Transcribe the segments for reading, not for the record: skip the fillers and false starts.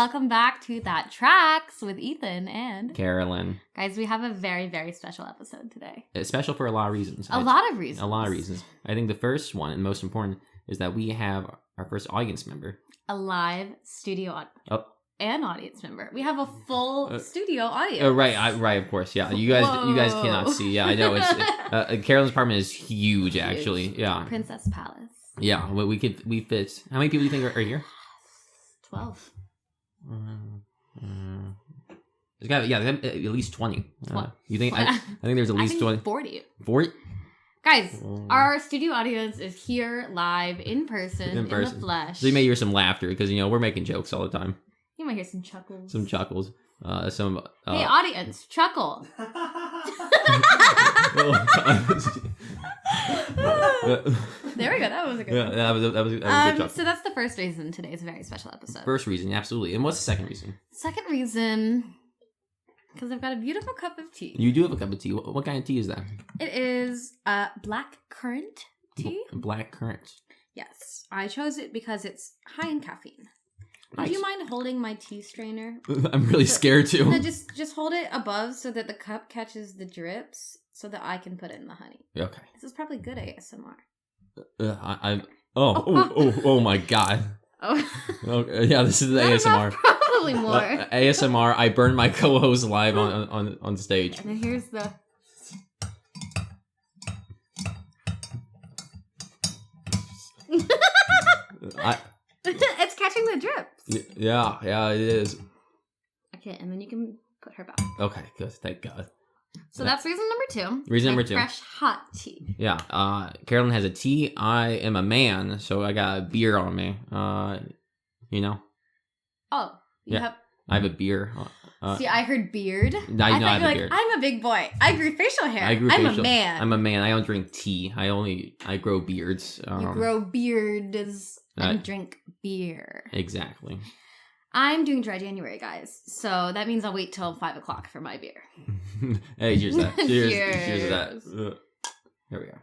welcome back to That Tracks with Eythen and Carolyn. Guys, we have a very, very special episode today. It's special for a lot of reasons. A lot of reasons. A lot of reasons. I think the first one and most important is that we have our first audience member. A live studio and audience member. We have a full studio audience. Right, of course. Yeah, you guys cannot see. Yeah, I know. It's Carolyn's apartment is huge, actually. Yeah, Princess Palace. Yeah, we fit. How many people do you think are here? 12. There's got at least 20. You think? I think there's at least 20. 40. 40? Guys, our studio audience is here live in person, in the flesh. So you may hear some laughter because we're making jokes all the time. You might hear some chuckles. Hey, audience, chuckle. There we go. That was a good one. That was a good chuckle. So that's the first reason today's a very special episode. First reason, absolutely. And what's the second reason? Second reason, because I've got a beautiful cup of tea. You do have a cup of tea. What kind of tea is that? It is black currant tea. Black currant. Yes. I chose it because it's high in caffeine. Nice. Would you mind holding my tea strainer? I'm really scared too. No, just hold it above so that the cup catches the drips so that I can put it in the honey. Okay. This is probably good ASMR. Oh my god. Oh. Okay, yeah, this is the ASMR. Probably more. ASMR. I burned my co-host live on stage. And then here's the. It's catching the drips. Yeah, it is. Okay, and then you can put her back. Okay, good. Thank God. So that's reason number 2. Reason number 2. Fresh hot tea. Yeah. Carolyn has a tea. I am a man, so I got a beer on me. Oh, you have. I have a beer. See, I heard beard. I thought you were like, beard. I'm a big boy. I grew facial hair. I'm a man. I'm a man. I don't drink tea. I grow beards. You grow beards and drink beer. Exactly. I'm doing dry January, guys. So that means I'll wait till 5 o'clock for my beer. Hey, cheers to that. Cheers to that. There we are.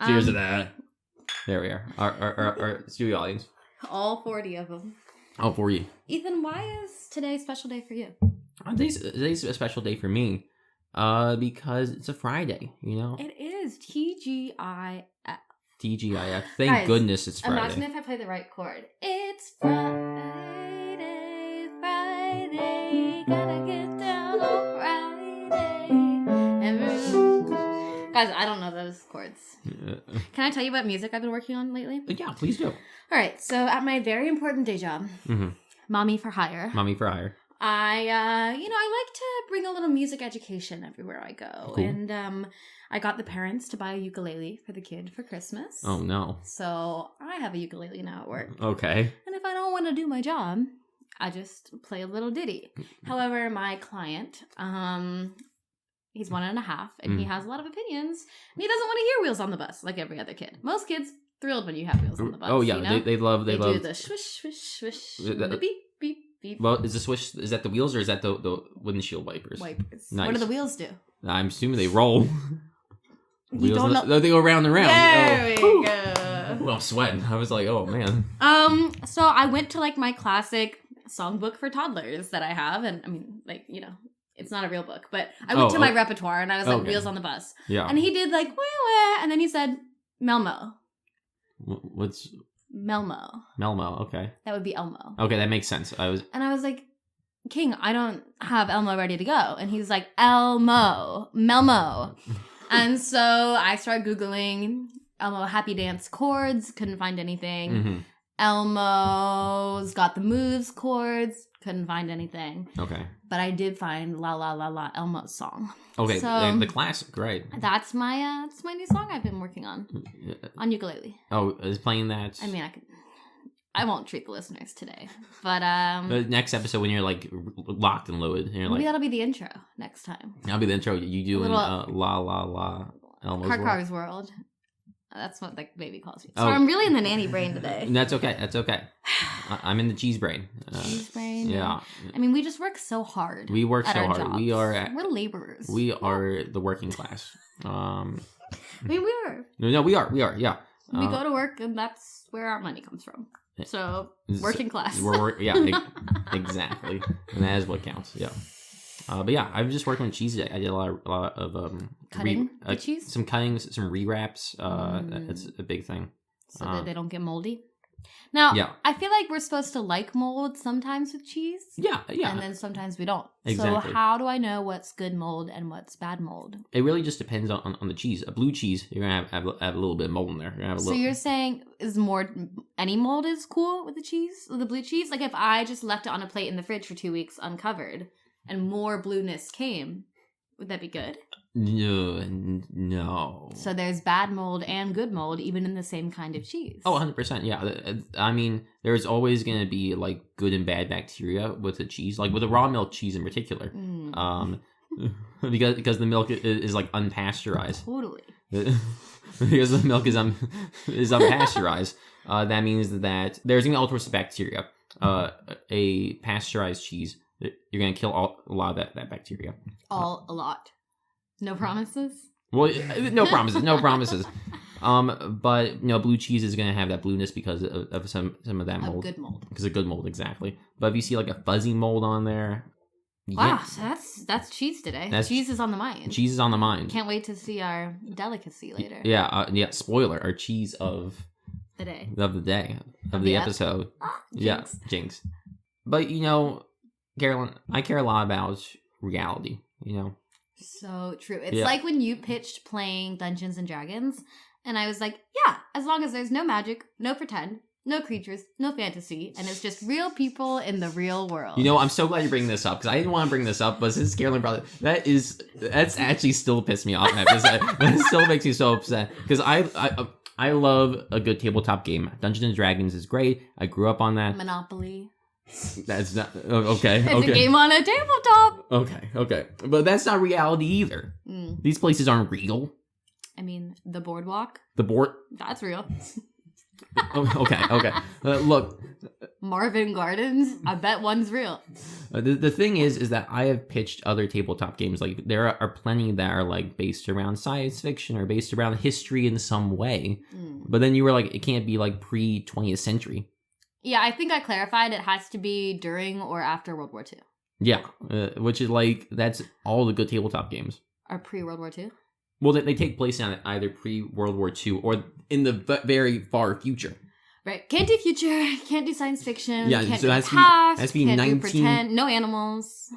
Cheers to that. There we are. Our studio audience. All 40 of them. All 40. Eythen, why is today a special day for you? Today's a special day for me. Because it's a Friday, It is TGIF. TGIF. Thank goodness it's Friday. Imagine if I play the right chord. It's Friday, gotta get down on Friday. Guys, I don't know those chords. Can I tell you what music I've been working on lately? Yeah, please do. All right, so at my very important day job, Mommy for Hire. I like to bring a little music education everywhere I go. Cool. And I got the parents to buy a ukulele for the kid for Christmas. Oh, no. So I have a ukulele now at work. Okay. And if I don't want to do my job, I just play a little ditty. However, my client, he's 1.5, and he has a lot of opinions. And he doesn't want to hear Wheels on the Bus like every other kid. Most kids thrilled when you have Wheels on the Bus. Oh, yeah. They love... They do the swish, swish, swish, the beep, beep. Beep. Well, is the swish, is that the wheels or is that the windshield wipers? Wipers. Nice. What do the wheels do? I'm assuming they roll. You don't know. They go round and round. There we go. Well, I'm sweating. I was like, oh, man. So I went to my classic songbook for toddlers that I have. And I mean, it's not a real book, but I went to my repertoire and I was like, Wheels on the Bus. Yeah. And he did wah, wah, and then he said, Melmo. What's... Melmo, okay. That would be Elmo. Okay, that makes sense. I was like, King, I don't have Elmo ready to go. And he's like, Melmo. And so I started Googling Elmo Happy Dance chords, couldn't find anything. Mm-hmm. Elmo's Got the Moves chords, couldn't find anything. Okay. But I did find La La La La Elmo's song. Okay, so, the classic, right. That's my new song I've been working on ukulele. Oh, is playing that? I mean, I won't treat the listeners today, but the next episode when you're locked and loaded, and you're maybe that'll be the intro next time. That'll be the intro. You doing La La La Elmo's Car's World. That's what the baby calls me. So I'm really in the nanny brain today. That's okay. I'm in the cheese brain. Cheese brain? Yeah. I mean, we just work so hard. We work so hard. Jobs. We're laborers. We are the working class. I mean, we are. No, we are. Yeah. We go to work, and that's where our money comes from. So, working class. Exactly. And that is what counts. Yeah. But yeah, I've just working with cheese. I did a lot of cutting the cheese? Some cuttings, some rewraps. That's a big thing. So that they don't get moldy. Now, I feel like we're supposed to like mold sometimes with cheese. Yeah. And then sometimes we don't. Exactly. So how do I know what's good mold and what's bad mold? It really just depends on the cheese. A blue cheese, you're going to have a little bit of mold in there. You're saying any mold is cool with the cheese, with the blue cheese? Like if I just left it on a plate in the fridge for 2 weeks uncovered and more blueness came, would that be good? No. So there's bad mold and good mold even in the same kind of cheese. Oh, 100%. Yeah. I mean, there's always going to be like good and bad bacteria with the cheese, like with the raw milk cheese in particular. Because the milk is like unpasteurized. Totally. Because the milk is unpasteurized. That means that there's going to be all sorts of bacteria. A pasteurized cheese, you're going to kill a lot of that bacteria. A lot. No promises? Well, no promises. But blue cheese is going to have that blueness because of some of that mold. Good mold. Because of good mold, exactly. But if you see like a fuzzy mold on there, wow, so that's cheese today. Cheese is on the mind. Cheese is on the mind. Can't wait to see our delicacy later. Yeah. Spoiler: our cheese of the day, of the episode. Jinx. But Carolyn, I care a lot about reality. So true. It's like when you pitched playing Dungeons and Dragons, and I was like, yeah, as long as there's no magic, no pretend, no creatures, no fantasy, and it's just real people in the real world. I'm so glad you're bringing this up, because I didn't want to bring this up, but since Carolyn brought it, that's actually still pissed me off. That still makes me so upset, because I love a good tabletop game. Dungeons and Dragons is great. I grew up on that. Monopoly. That's not okay. It's a game on a tabletop. Okay, but that's not reality either. These places aren't real. I mean, the boardwalk. That's real. Okay. Look, Marvin Gardens. I bet one's real. The thing is that I have pitched other tabletop games. Like there are plenty that are like based around science fiction or based around history in some way. But then you were like, it can't be like pre-20th century. Yeah, I think I clarified it has to be during or after World War II. Yeah, which is like, that's all the good tabletop games. Are pre-World War II? Well, they take place on either pre-World War II or in the very far future. Right. Can't do future, can't do science fiction, can't do past, can't do pretend, no animals.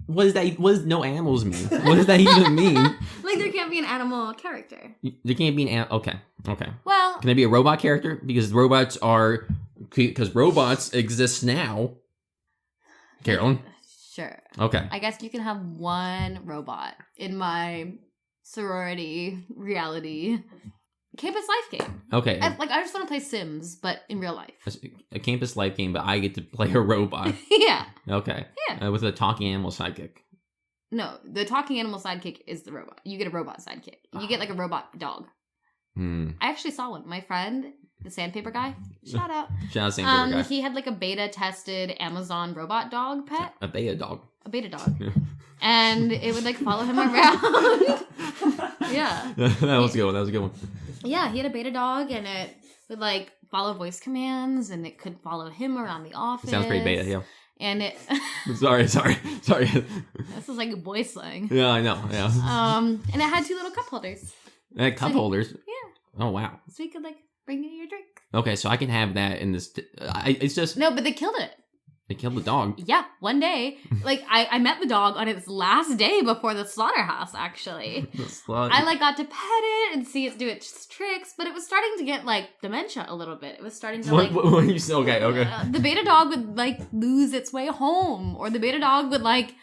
What does no animals mean? What does that even mean? Like there can't be an animal character. There can't be an animal. Okay. Well. Can there be a robot character? Because robots exist now. Carolyn? Sure. Okay. I guess you can have one robot in my sorority reality campus life game. Okay. I just want to play Sims, but in real life. A campus life game, but I get to play a robot. Yeah. Okay. Yeah. With a talking animal sidekick. No, the talking animal sidekick is the robot. You get a robot sidekick. You get like a robot dog. I actually saw one. My friend, the sandpaper guy, shout out sandpaper guy. He had like a beta tested Amazon robot dog pet. A beta dog. And it would like follow him around. Yeah. That was a good one. Yeah, he had a beta dog and it would like follow voice commands and it could follow him around the office. It sounds pretty beta, yeah. And it Sorry. This is like boy slang. Yeah, I know. Yeah. And it had 2 little cup holders. Holders? Yeah. Oh, wow. So you could like bring you your drink. Okay, so I can have that in this. It's just. No, but they killed it. They killed the dog? Yeah, one day. Like, I met the dog on its last day before the slaughterhouse, actually. I, like, got to pet it and see it do its tricks, but it was starting to get, like, dementia a little bit. It was starting to, like... Okay. The beta dog would, like, lose its way home, or the beta dog would, like,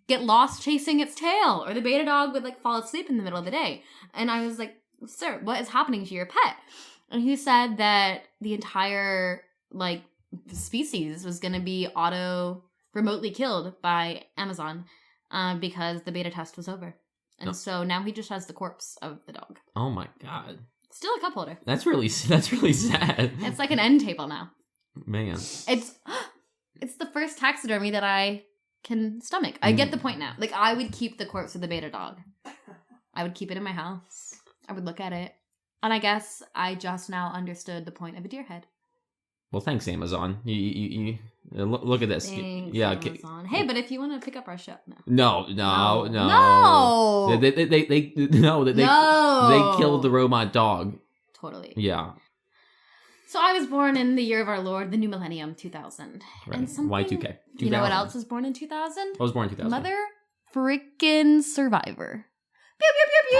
get lost chasing its tail, or the beta dog would, like, fall asleep in the middle of the day. And I was like, sir, what is happening to your pet? And he said that the entire, like, species was going to be remotely killed by Amazon because the beta test was over. And so now he just has the corpse of the dog. Oh my god. Still a cup holder. That's really sad. It's like an end table now. Man. It's the first taxidermy that I can stomach. I get the point now. Like, I would keep the corpse of the beta dog. I would keep it in my house. I would look at it. And I guess I just now understood the point of a deer head. Well, thanks, Amazon. You look at this. Thanks, yeah. Amazon. Hey, but if you want to pick up our show, No. They killed the robot dog. Totally. Yeah. So I was born in the year of our Lord, the new millennium, 2000. Right. And Y2K. You know what else was born in 2000? I was born in 2000. Mother frickin' Survivor. Pew, pew, pew,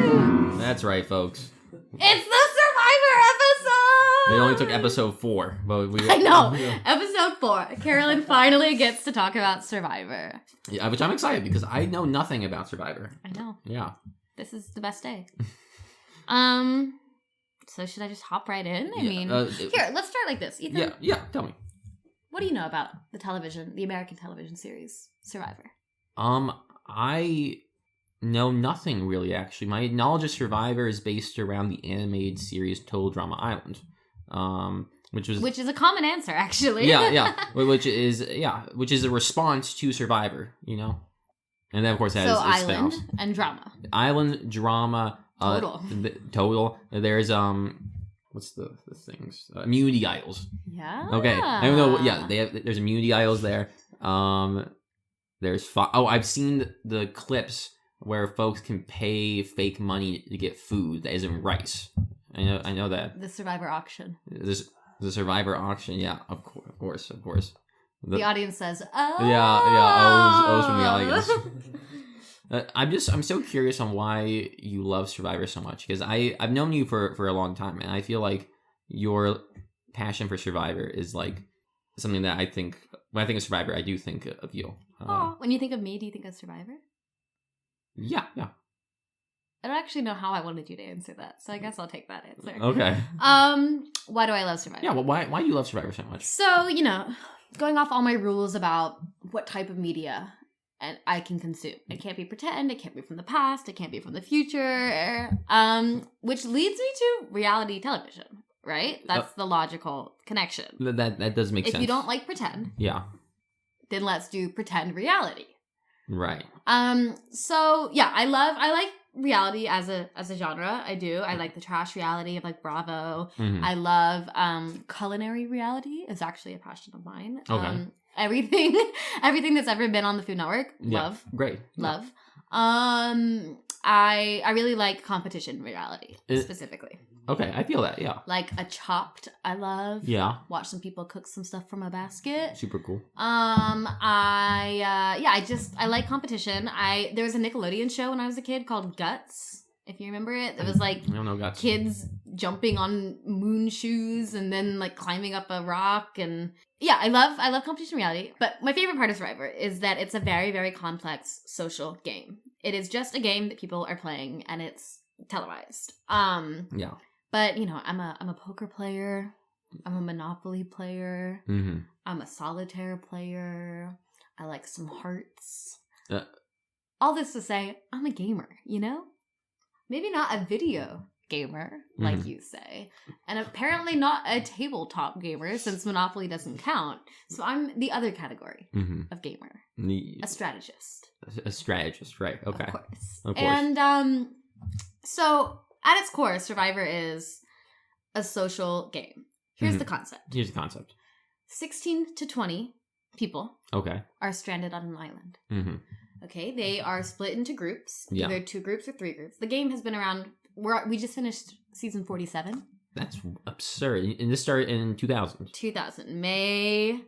pew. That's right, folks. It's the Survivor episode! They only took episode 4. But I know. Episode 4. Carolyn finally gets to talk about Survivor. Yeah, which I'm excited because I know nothing about Survivor. I know. Yeah. This is the best day. So should I just hop right in? I mean, here, let's start like this. Eythen, yeah, tell me. what do you know about the American television series Survivor? I know nothing really, actually. My knowledge of Survivor is based around the animated series Total Drama Island, which is a common answer, actually. yeah, which is a response to Survivor, you know, and then of course it has Island spin-offs. and drama. Island, drama, total. There's what's the things? Immunity idols. Yeah. Okay, I don't know. Yeah, there's immunity idols there. There's I've seen the clips where folks can pay fake money to get food that isn't rice. I know that. The Survivor auction. The Survivor auction, yeah, of course. The audience says, "Oh." Yeah, O's from the audience. I'm so curious on why you love Survivor so much, because I've known you for a long time, and I feel like your passion for Survivor is like something that when I think of Survivor, I do think of you. When you think of me, do you think of Survivor? Yeah. I don't actually know how I wanted you to answer that, so I guess I'll take that answer. Okay. Why do I love Survivor? Yeah, well, why do you love Survivor so much? So, going off all my rules about what type of media and I can consume. It can't be pretend, it can't be from the past, it can't be from the future, which leads me to reality television, right? That's the logical connection. That does make sense. If you don't like pretend, yeah, then let's do pretend reality. Right. So yeah, I like reality as a genre. I do. I like the trash reality of like Bravo. Mm-hmm. I love culinary reality is actually a passion of mine. Okay. Everything that's ever been on the Food Network, love. Great. Love. I really like competition reality specifically. Okay, I feel that, yeah. Like a Chopped, I love. Yeah. Watch some people cook some stuff from a basket. Super cool. I like competition. There was a Nickelodeon show when I was a kid called Guts, if you remember it. It was like I don't know Guts. Kids jumping on moon shoes and then like climbing up a rock, and yeah, I love competition reality. But my favorite part of Survivor is that it's a very, very complex social game. It is just a game that people are playing, and it's televised. Yeah. But I'm a poker player. I'm a Monopoly player. Mm-hmm. I'm a solitaire player. I like some hearts. All this to say, I'm a gamer, Maybe not a video gamer, like you say. And apparently not a tabletop gamer, since Monopoly doesn't count. So I'm the other category of gamer. A strategist. A strategist, right. Okay. Of course. Of course. And so at its core, Survivor is a social game. Here's the concept. 16 to 20 people are stranded on an island. Mm-hmm. Okay, they are split into groups, yeah. either 2 groups or 3 groups. The game has been around, we just finished season 47. That's absurd. And this started in 2000. May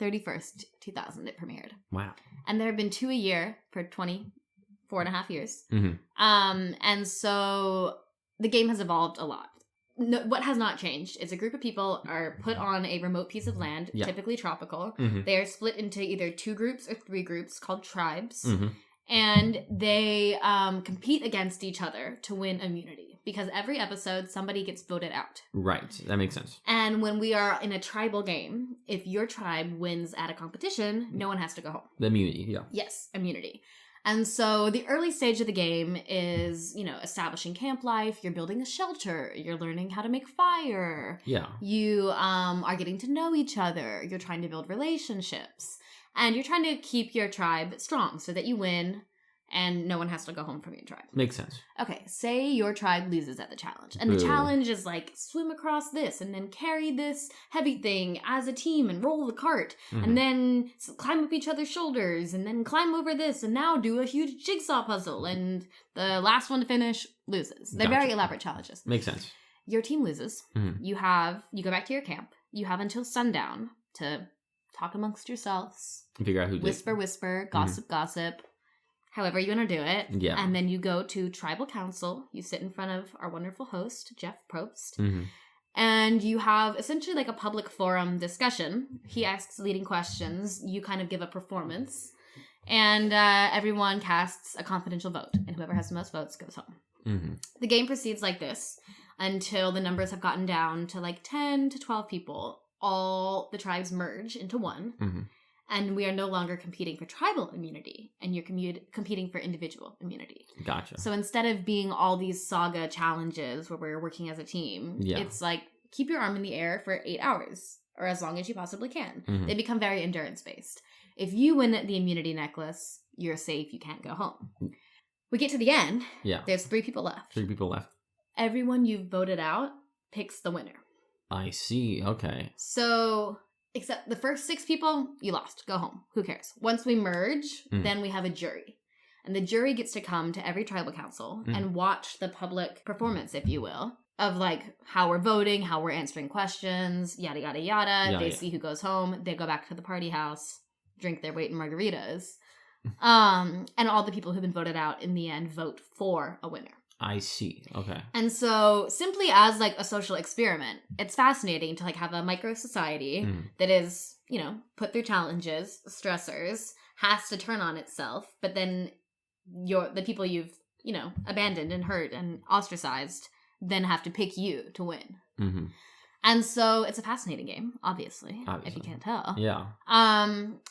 31st, 2000 it premiered. Wow. And there have been 2 a year for 4.5 years. Mm-hmm. And so the game has evolved a lot. No, what has not changed is a group of people are put on a remote piece of land, typically tropical. Mm-hmm. They are split into either 2 groups or 3 groups called tribes. Mm-hmm. And they compete against each other to win immunity. Because every episode, somebody gets voted out. Right. That makes sense. And when we are in a tribal game, if your tribe wins at a competition, no one has to go home. The immunity, yeah. Yes, immunity. And so the early stage of the game is, establishing camp life. You're building a shelter. You're learning how to make fire. Yeah. You are getting to know each other. You're trying to build relationships. And you're trying to keep your tribe strong so that you win and no one has to go home from your tribe. Makes sense. Okay, say your tribe loses at the challenge. And the challenge is like swim across this and then carry this heavy thing as a team and roll the cart. And then climb up each other's shoulders and then climb over this and now do a huge jigsaw puzzle. And the last one to finish loses. They're very elaborate challenges. Makes sense. Your team loses. You go back to your camp. You have until sundown to talk amongst yourselves. Figure out who did. Whisper, gossip. However you want to do it. Yeah. And then you go to tribal council. You sit in front of our wonderful host, Jeff Probst. And you have essentially like a public forum discussion. He asks leading questions. You kind of give a performance. And everyone casts a confidential vote. And whoever has the most votes goes home. The game proceeds like this until the numbers have gotten down to like 10 to 12 people. All the tribes merge into one. And we are no longer competing for tribal immunity, and you're competing for individual immunity. Gotcha. So instead of being all these saga challenges where we're working as a team, it's like, keep your arm in the air for 8 hours, or as long as you possibly can. They become very endurance-based. If you win the immunity necklace, you're safe, you can't go home. We get to the end. Yeah. There's 3 people left. 3 people left. Everyone you've voted out picks the winner. I see. Okay. So... except the first 6 people, you lost. Go home. Who cares? Once we merge, then we have a jury. And the jury gets to come to every tribal council and watch the public performance, if you will, of like how we're voting, how we're answering questions, yada, yada, yada. They see who goes home. They go back to the party house, drink their weight in margaritas. And all the people who've been voted out in the end vote for a winner. I see. Okay. And so simply as like a social experiment, it's fascinating to like have a micro society that is, you know, put through challenges, stressors, has to turn on itself, but then the people you've, you know, abandoned and hurt and ostracized then have to pick you to win. And so it's a fascinating game, obviously, if you can't tell. Yeah.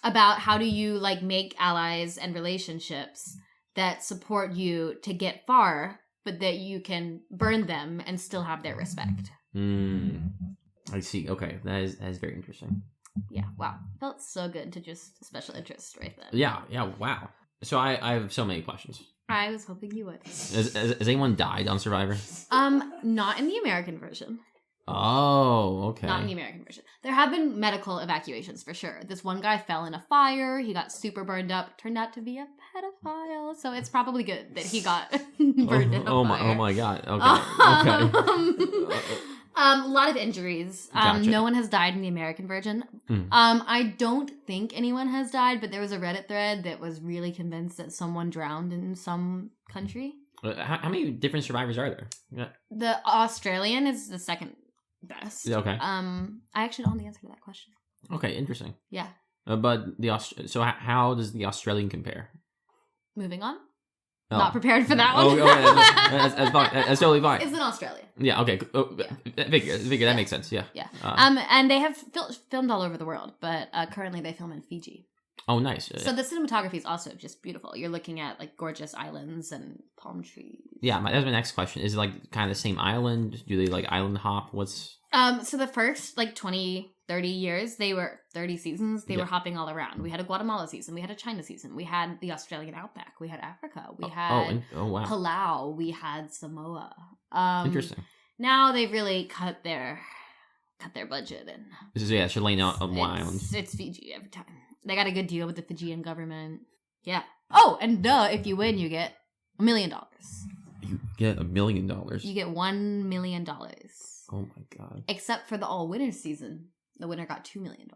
About how do you like make allies and relationships that support you to get far, but that you can burn them and still have their respect. I see. Okay, that is very interesting. Yeah, wow. Felt so good to just special interest right then. Yeah, wow. So I have so many questions. I was hoping you would. Has anyone died on Survivor? Not in the American version. Oh, okay. Not in the American version. There have been medical evacuations for sure. This one guy fell in a fire. He got super burned up. Turned out to be a pedophile. So it's probably good that he got burned in a fire. Oh my god. Okay. A lot of injuries. Gotcha. No one has died in the American version. I don't think anyone has died, but there was a Reddit thread that was really convinced that someone drowned in some country. How many different survivors are there? Yeah. The Australian is the second best. Okay. I actually don't know the answer to that question. Okay, interesting. Yeah. But so how does the Australian compare? Moving on. Oh. Not prepared for that one. That's fine. That's totally fine. It's in Australia. Yeah. Okay. Figure that makes sense. Yeah. Yeah. And they have filmed all over the world, but currently they film in Fiji. Oh, nice. So the cinematography is also just beautiful. You're looking at like gorgeous islands and palm trees. Yeah, that's my next question. Is it like kind of the same island? Do they like island hop? What's so the first like 20, 30 years, 30 seasons, they were hopping all around. We had a Guatemala season, we had a China season, we had the Australian outback, we had Africa, we had wow. Palau, we had Samoa. Interesting. Now they've really cut their budget and should lay out a island. It's Fiji every time. They got a good deal with the Fijian government. Yeah. Oh, and if you win, you get $1 million. You get $1 million. You get $1 million. Oh my god. Except for the all winners season. The winner got $2 million.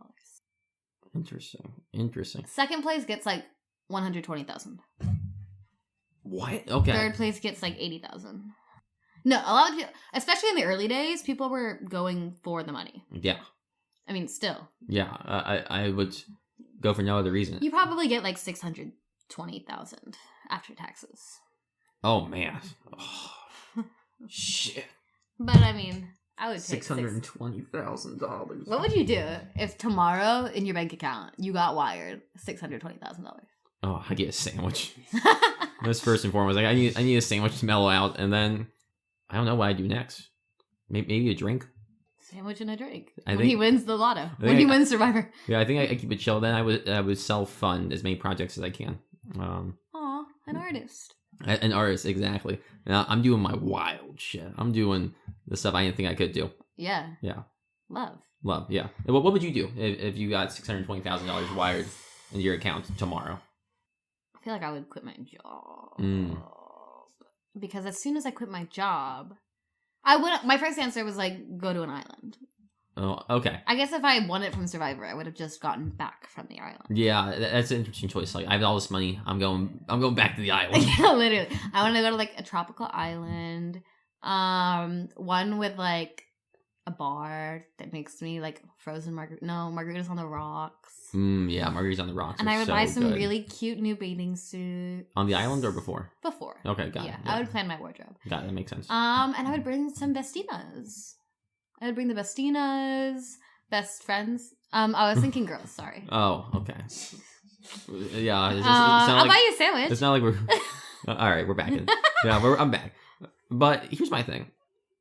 Interesting. Second place gets like 120,000. What? Okay. Third place gets like 80,000. No, a lot of people, especially in the early days, people were going for the money. Yeah. I mean, still. Yeah, I would go for no other reason. You probably get like 620,000 after taxes. Oh man. Oh, shit. But I mean, I would take $620,000. What would you do if tomorrow in your bank account you got wired $620,000? Oh, I get a sandwich. That's first and foremost. Like I need a sandwich to mellow out, and then I don't know what I do next. Maybe a drink. Sandwich and a drink. I when think he wins the lotto. When he wins Survivor. Yeah, I think I keep it chill. Then I would self-fund as many projects as I can. Aw, An artist. An artist, exactly. Now, I'm doing my wild shit. I'm doing the stuff I didn't think I could do. Yeah. Yeah. Love, yeah. What would you do if you got $620,000 wired into your account tomorrow? I feel like I would quit my job. Because as soon as I quit my job, my first answer was like, go to an island. Oh, okay. I guess if I won it from Survivor, I would have just gotten back from the island. Yeah, that's an interesting choice. Like, I have all this money. I'm going back to the island. Yeah, literally. I want to go to like a tropical island. One with like a bar that makes me like frozen margaritas on the rocks. Yeah, margaritas on the rocks. And I would buy some really cute new bathing suit. On the island or before? Before. Okay, got it. Yeah, I would plan my wardrobe. Got it, that makes sense. And I would bring some bestinas. I would bring the bestinas, best friends. I was thinking girls, sorry. Oh, okay. Yeah, I'll buy you a sandwich. It's not like we're... All right, we're back in. Yeah, I'm back. But here's my thing.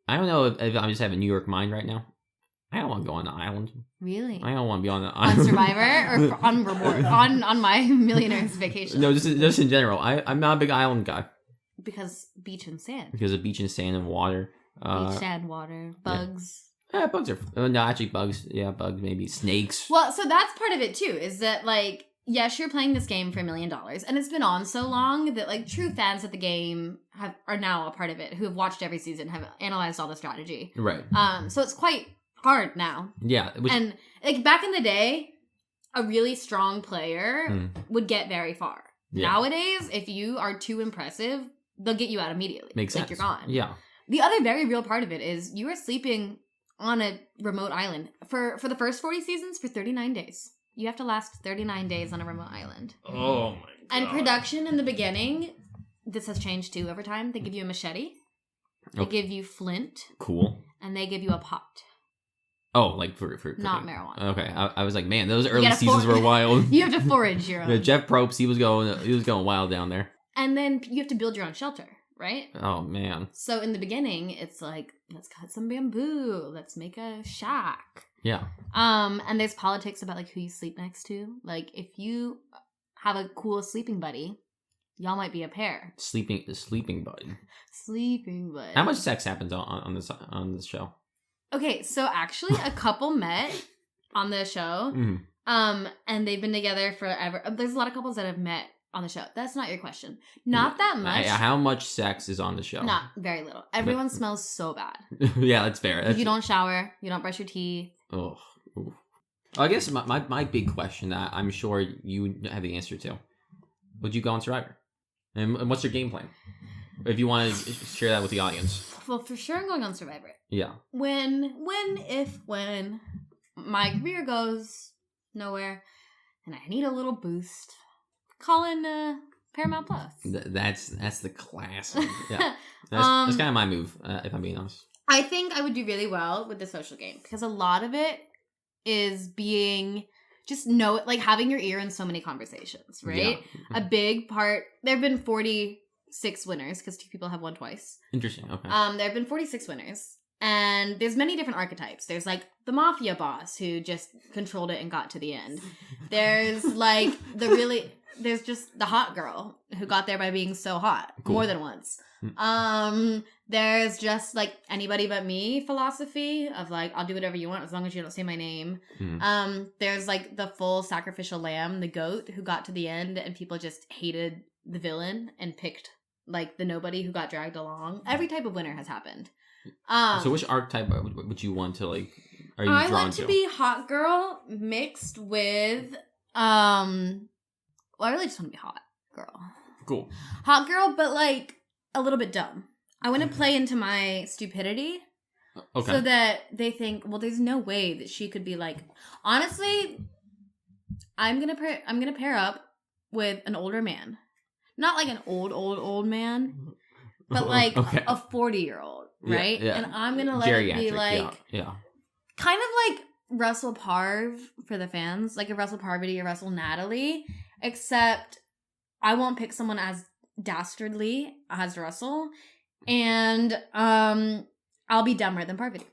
I don't know if I just have a New York mind right now. I don't want to go on the island. Really? I don't want to be on the island. On Survivor or on Reward? on my millionaire's vacation? No, just in general. I'm not a big island guy. Because beach and sand. Because of beach and sand and water. Beach, sand, water, bugs. Yeah, bugs are... No, actually bugs. Yeah, bugs, maybe. Snakes. Well, so that's part of it too, is that like, yes, you're playing this game for $1 million. And it's been on so long that like true fans of the game are now a part of it, who have watched every season, have analyzed all the strategy. Right. So it's quite hard now. Yeah. And like back in the day, a really strong player would get very far. Yeah. Nowadays, if you are too impressive, they'll get you out immediately. Makes sense. You're gone. Yeah. The other very real part of it is you are sleeping on a remote island for the first 40 seasons for 39 days. You have to last 39 days on a remote island. Oh my god. And production in the beginning, this has changed too over time. They give you a machete. They give you flint. Cool. And they give you a pot. Oh, like for not marijuana. Okay, I was like, man, those early seasons were wild. You have to forage your own. Yeah, Jeff Probst, he was going wild down there. And then you have to build your own shelter, right? Oh man. So in the beginning, it's like, let's cut some bamboo. Let's make a shack. Yeah. And there's politics about like who you sleep next to. Like if you have a cool sleeping buddy, y'all might be a pair. Sleeping buddy. Sleeping buddy. How much sex happens on this show? Okay, so actually a couple met on the show. And they've been together forever. There's a lot of couples that have met on the show. That's not your question. Not that much. How much sex is on the show? Not very little. Everyone smells so bad. Yeah, that's fair. You don't shower. You don't brush your teeth. Oh. I guess my big question that I'm sure you have the answer to. Would you go on Survivor? And what's your game plan? If you want to share that with the audience. Well, for sure I'm going on Survivor. Yeah. When my career goes nowhere and I need a little boost, call in Paramount Plus. That's the classic. Yeah. That's kind of my move, if I'm being honest. I think I would do really well with the social game because a lot of it is being having your ear in so many conversations, right? Yeah. A big part, there have been 46 winners because 2 people have won twice. Interesting. Okay. There have been 46 winners. And there's many different archetypes. There's like the mafia boss who just controlled it and got to the end. There's like there's just the hot girl who got there by being so hot more than once. There's just like anybody but me philosophy of like, I'll do whatever you want as long as you don't say my name. There's like the full sacrificial lamb, the goat who got to the end and people just hated the villain and picked like the nobody who got dragged along. Every type of winner has happened. So which archetype would you want to like? Are you I drawn want to be hot girl mixed with well, I really just want to be hot girl. Cool. Hot girl, but like a little bit dumb. I want to play into my stupidity. Okay. So that they think, well, there's no way that she could be like. Honestly, I'm gonna pair up with an older man, not like an old man, but like a 40-year-old. Right? Yeah. And I'm going to let it be like, kind of like Russell Parv for the fans, like a Russell Parvati or Russell Natalie, except I won't pick someone as dastardly as Russell, and I'll be dumber than Parvati.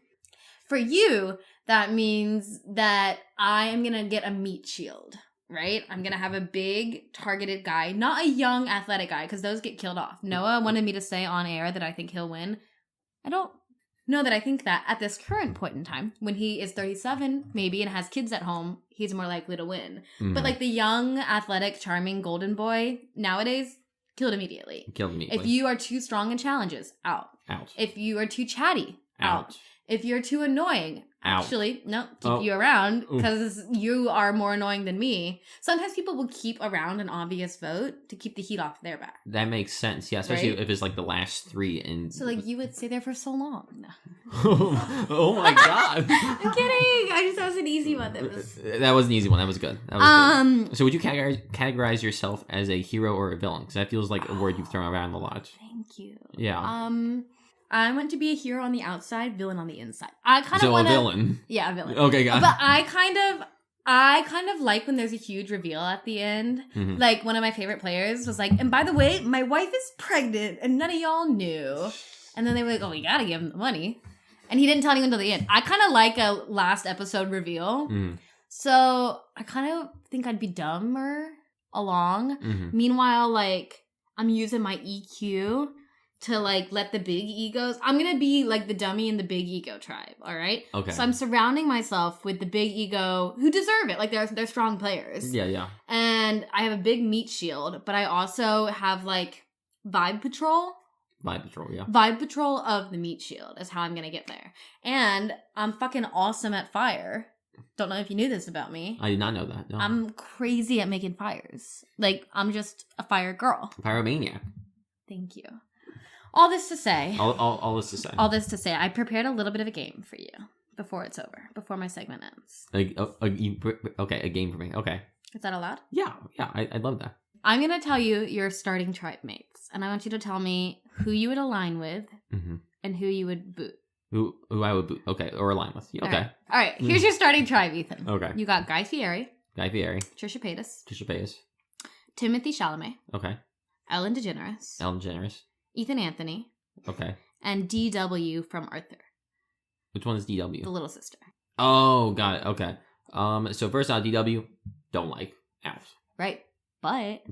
For you, that means that I am going to get a meat shield. right? I'm going to have a big targeted guy, not a young athletic guy, because those get killed off. Noah wanted me to say on air that I think he'll win. I don't know that I think that at this current point in time, when he is 37, maybe, and has kids at home, he's more likely to win. But like the young, athletic, charming golden boy nowadays, killed immediately. If you are too strong in challenges, out. If you are too chatty, out. If you're too annoying, actually, no, keep you around because you are more annoying than me. Sometimes people will keep around an obvious vote to keep the heat off their back. That makes sense, yeah, especially if it's like the last 3. And so like you would stay there for so long. Oh my god! I'm kidding. That was an easy one. That was an easy one. That was good. So would you categorize yourself as a hero or a villain? Because that feels like a word you've thrown around a lot. Thank you. Yeah. I want to be a hero on the outside, villain on the inside. I kind of want a villain. Yeah, a villain. Okay, got it. But I kind of like when there's a huge reveal at the end. Mm-hmm. Like one of my favorite players was like, and by the way, my wife is pregnant and none of y'all knew. And then they were like, oh, we gotta give him the money. And he didn't tell anyone until the end. I kind of like a last episode reveal. Mm. So I kind of think I'd be dumber along. Mm-hmm. Meanwhile, like I'm using my EQ to like let the big egos. I'm gonna be like the dummy in the big ego tribe. All right. Okay. So I'm surrounding myself with the big ego who deserve it. Like they're strong players. Yeah. And I have a big meat shield, but I also have like vibe patrol. Yeah. Vibe patrol of the meat shield is how I'm gonna get there. And I'm fucking awesome at fire. Don't know if you knew this about me. I did not know that. No. I'm crazy at making fires. Like I'm just a fire girl. Pyromaniac. Thank you. All this to say. All this to say. All this to say. I prepared a little bit of a game for you before it's over. Before my segment ends. Okay, a game for me. Okay. Is that allowed? Yeah. I'd love that. I'm going to tell you your starting tribe mates. And I want you to tell me who you would align with and who you would boot. Who I would boot. Okay, or align with. Yeah, okay. All right. Here's your starting tribe, Eythen. Okay. You got Guy Fieri. Trisha Paytas. Timothy Chalamet. Okay. Ellen DeGeneres. Ethan Anthony. Okay. And DW from Arthur. Which one is DW? The little sister. Oh, got it. Okay. So first out, DW, don't like. Out. Right. But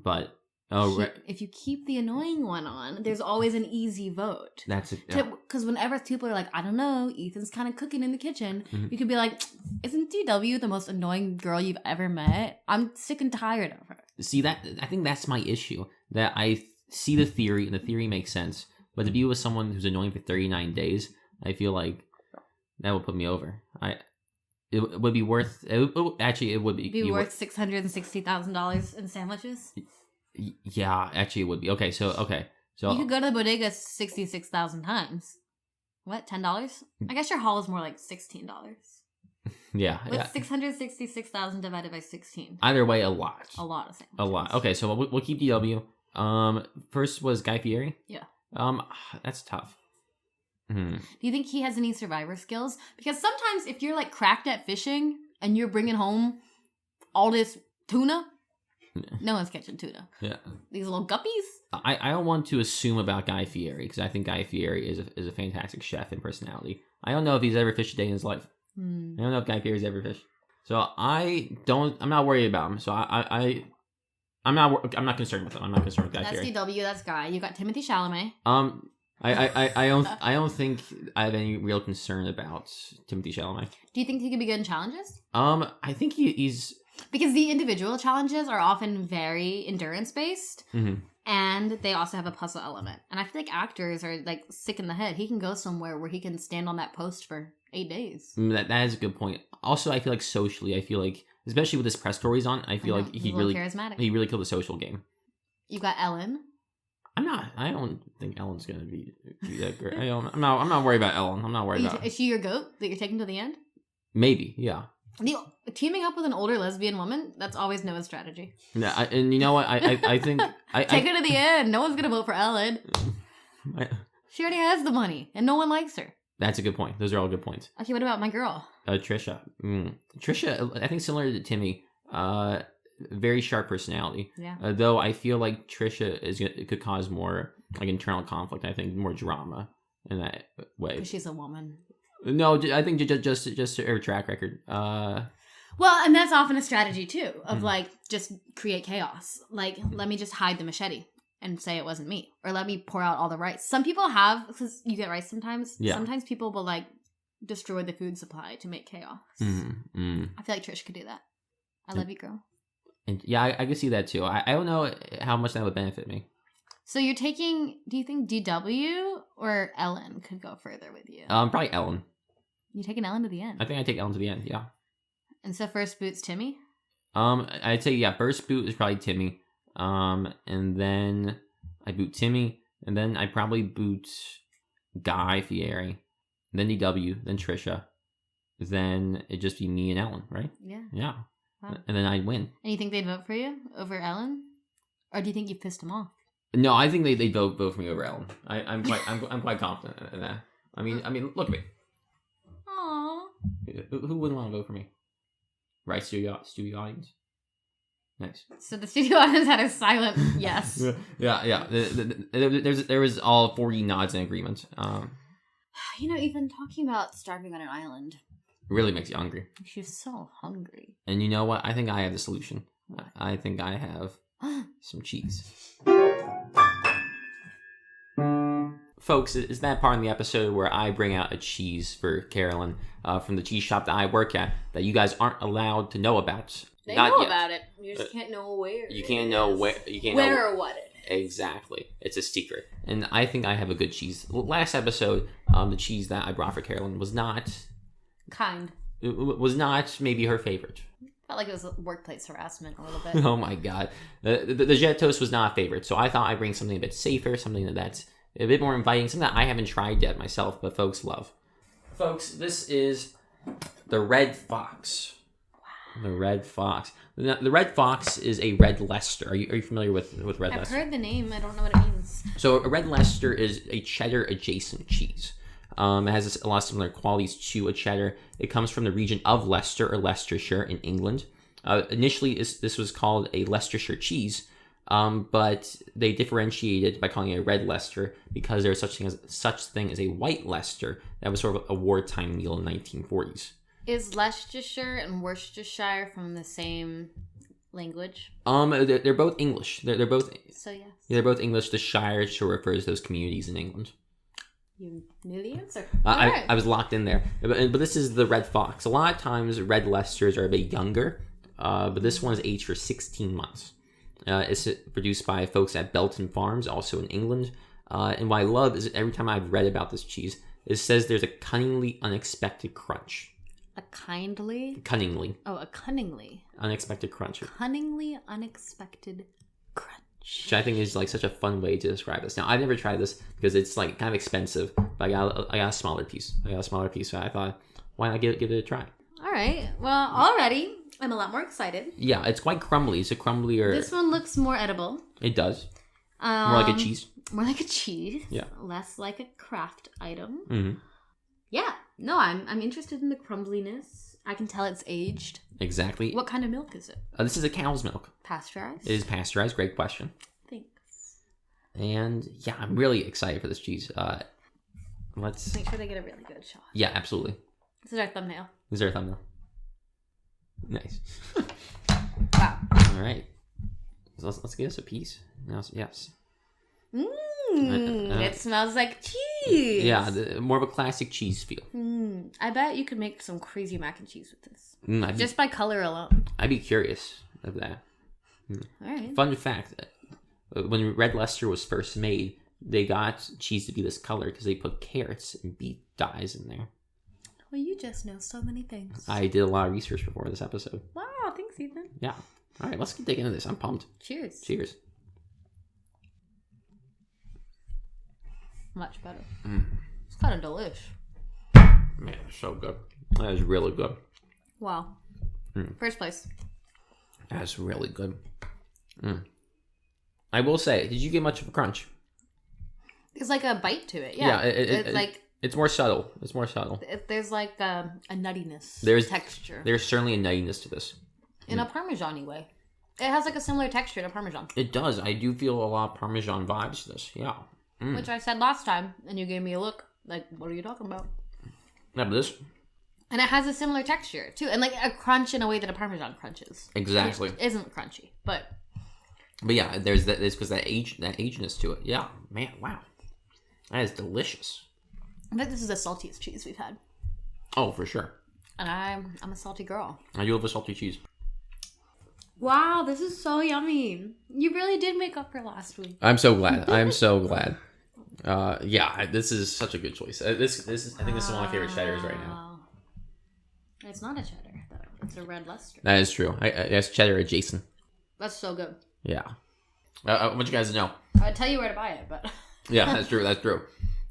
if you keep the annoying one on, there's always an easy vote. That's it. Because whenever people are like, I don't know, Ethan's kind of cooking in the kitchen, you could be like, isn't DW the most annoying girl you've ever met? I'm sick and tired of her. See, I think that's my issue. That I see the theory, and the theory makes sense. But to be with someone who's annoying for 39 days, I feel like that would put me over. It would be worth. It would be worth $660,000 in sandwiches. Yeah, actually, it would be. Okay, so you could go to the bodega 66,000 times. What, $10? I guess your haul is more like $16. Yeah. What's 666,000 divided by 16? Either way, a lot. A lot of sandwiches. A lot. Okay, so we'll keep DW. First was Guy Fieri. Yeah. That's tough. Do you think he has any survivor skills? Because sometimes if you're like cracked at fishing and you're bringing home all this tuna, no one's catching tuna. Yeah. These little guppies. I don't want to assume about Guy Fieri because I think Guy Fieri is a fantastic chef and personality. I don't know if he's ever fished a day in his life. I don't know if Guy Fieri's ever fished. So I'm not worried about him. So I'm not concerned with him. I'm not concerned with Guy Fieri. That's DW. That's Guy. You got Timothy Chalamet. I don't think I have any real concern about Timothy Chalamet. Do you think he could be good in challenges? I think he's because the individual challenges are often very endurance based, and they also have a puzzle element. And I feel like actors are like sick in the head. He can go somewhere where he can stand on that post for 8 days. That is a good point. Also, I feel like socially, especially with his press tour he's on, I feel like he really charismatic. He really killed the social game. You got Ellen. I don't think Ellen's gonna be that great. I'm not worried about Ellen. I'm not worried about. Is she your goat that you're taking to the end? Maybe, yeah. Teaming up with an older lesbian woman, that's always Noah's strategy. Yeah, and you know what? I think take her to the end. No one's gonna vote for Ellen. She already has the money, and no one likes her. That's a good point. Those are all good points. Okay, what about my girl? Trisha. Trisha, I think similar to Timmy. Very sharp personality. Yeah. Though I feel like Trisha could cause more like internal conflict. I think more drama in that way. Because she's a woman. No, I think just her track record. Well, and that's often a strategy too of like just create chaos. Like, let me just hide the machete and say it wasn't me, or let me pour out all the rice. Some people have, because you get rice sometimes. Yeah. Sometimes people will like destroy the food supply to make chaos. I feel like Trish could do that. I love you, girl. And yeah, I can see that too. I don't know how much that would benefit me. So you're taking? Do you think DW or Ellen could go further with you? Probably Ellen. You taking Ellen to the end? I think I take Ellen to the end. Yeah. And so first boot's Timmy? I'd say, yeah, first boot is probably Timmy. And then I boot Timmy, and then I probably boot Guy Fieri, then DW, then Trisha. Then it'd just be me and Ellen, right? Yeah. Yeah. Wow. And then I'd win. And you think they'd vote for you over Ellen? Or do you think you pissed them off? No, I think they vote for me over Ellen. I'm quite confident in that. I mean, look at me. Aww. Who wouldn't want to vote for me? Right, studio audience. Nice. So the studio audience had a silent yes. Yeah. There was all 40 nods in agreement. You know, Eythen, talking about starving on an island really makes you hungry. She's so hungry. And you know what? I think I have the solution. I think I have some cheese. Folks, it's that part in the episode where I bring out a cheese for Carolyn from the cheese shop that I work at that you guys aren't allowed to know about. They Not know yet. about it. You just can't know where. You can't know where. You can't where know or what it is. Exactly. It's a secret. And I think I have a good cheese. Last episode, the cheese that I brought for Carolyn was not... Kind. It was not maybe her favorite. Felt like it was workplace harassment a little bit. Oh my god. The jet toast was not a favorite, so I thought I'd bring something a bit safer, something that's a bit more inviting, something that I haven't tried yet myself, but folks love. Folks, this is the Red Fox. Wow. The Red Fox. The Red Fox is a Red Leicester. Are you familiar with Red Leicester? I've heard the name. I don't know what it means. So a Red Leicester is a cheddar adjacent cheese. It has a lot of similar qualities to a cheddar. It comes from the region of Leicester or Leicestershire in England. Initially, this was called a Leicestershire cheese, but they differentiated by calling it a Red Leicester because there was such thing as a White Leicester that was sort of a wartime meal in the 1940s. Is Leicestershire and Worcestershire from the same language? They're both English. They're both. So yes. Yeah, they're both English. The Shire sure refers to those communities in England. You knew the answer. I was locked in there. But this is the Red Fox. A lot of times, Red Leicesters are a bit younger, but this one is aged for 16 months. It's produced by folks at Belton Farms, also in England. And what I love is every time I've read about this cheese, it says there's a cunningly unexpected crunch. A kindly? Cunningly. Oh, a cunningly. Unexpected crunch. Cunningly unexpected crunch. Which I think is like such a fun way to describe this. Now, I've never tried this because it's like kind of expensive, but I got a smaller piece. So I thought, why not give it a try? All right. Well, already I'm a lot more excited. Yeah, it's quite crumbly. It's a crumblier. This one looks more edible. It does. More like a cheese. More like a cheese. Yeah. Less like a craft item. Mm-hmm. Yeah. No, I'm interested in the crumbliness. I can tell it's aged. Exactly. What kind of milk is it? This is a cow's milk. Pasteurized? It is pasteurized. Great question. Thanks. And yeah, I'm really excited for this cheese. Let's make sure they get a really good shot. Yeah, absolutely. This is our thumbnail. Nice. Wow. All right. So let's get us a piece. Yes. It smells like cheese. Yeah, more of a classic cheese feel. I bet you could make some crazy mac and cheese with this. Just by color alone. I'd be curious of that. All right. Fun fact, when Red Leicester was first made, they got cheese to be this color because they put carrots and beet dyes in there. Well, you just know so many things. I did a lot of research before this episode. Wow, thanks, Eythen. Yeah. All right, let's get dig into this. I'm pumped. Cheers. Cheers. Much better. It's kind of delish. Man, so good. That is really good. Wow. First place. That's really good. I will say, did you get much of a crunch? There's like a bite to it. Yeah. It's more subtle. There's like a nuttiness. There's texture. There's certainly a nuttiness to this. In a Parmesan-y way. It has like a similar texture to Parmesan. It does. I do feel a lot of Parmesan vibes to this. Yeah. Which I said last time, and you gave me a look like, what are you talking about? Yeah, but this, And it has a similar texture, too. And, like, a crunch in a way that a Parmesan crunches. Exactly. Which isn't crunchy, but... But yeah, there's because that agedness to it. Yeah, man, wow. That is delicious. I bet this is the saltiest cheese we've had. Oh, for sure. And I'm a salty girl. I do love a salty cheese. Wow, this is so yummy. You really did make up for last week. I'm so glad. I'm so glad. Yeah, this is such a good choice. This is I think this is one of my favorite cheddars right now. It's not a cheddar, though. It's a red Leicester. That is true. That's cheddar adjacent. That's so good. Yeah. I want you guys to know. I'd tell you where to buy it, but... Yeah, that's true. That's true.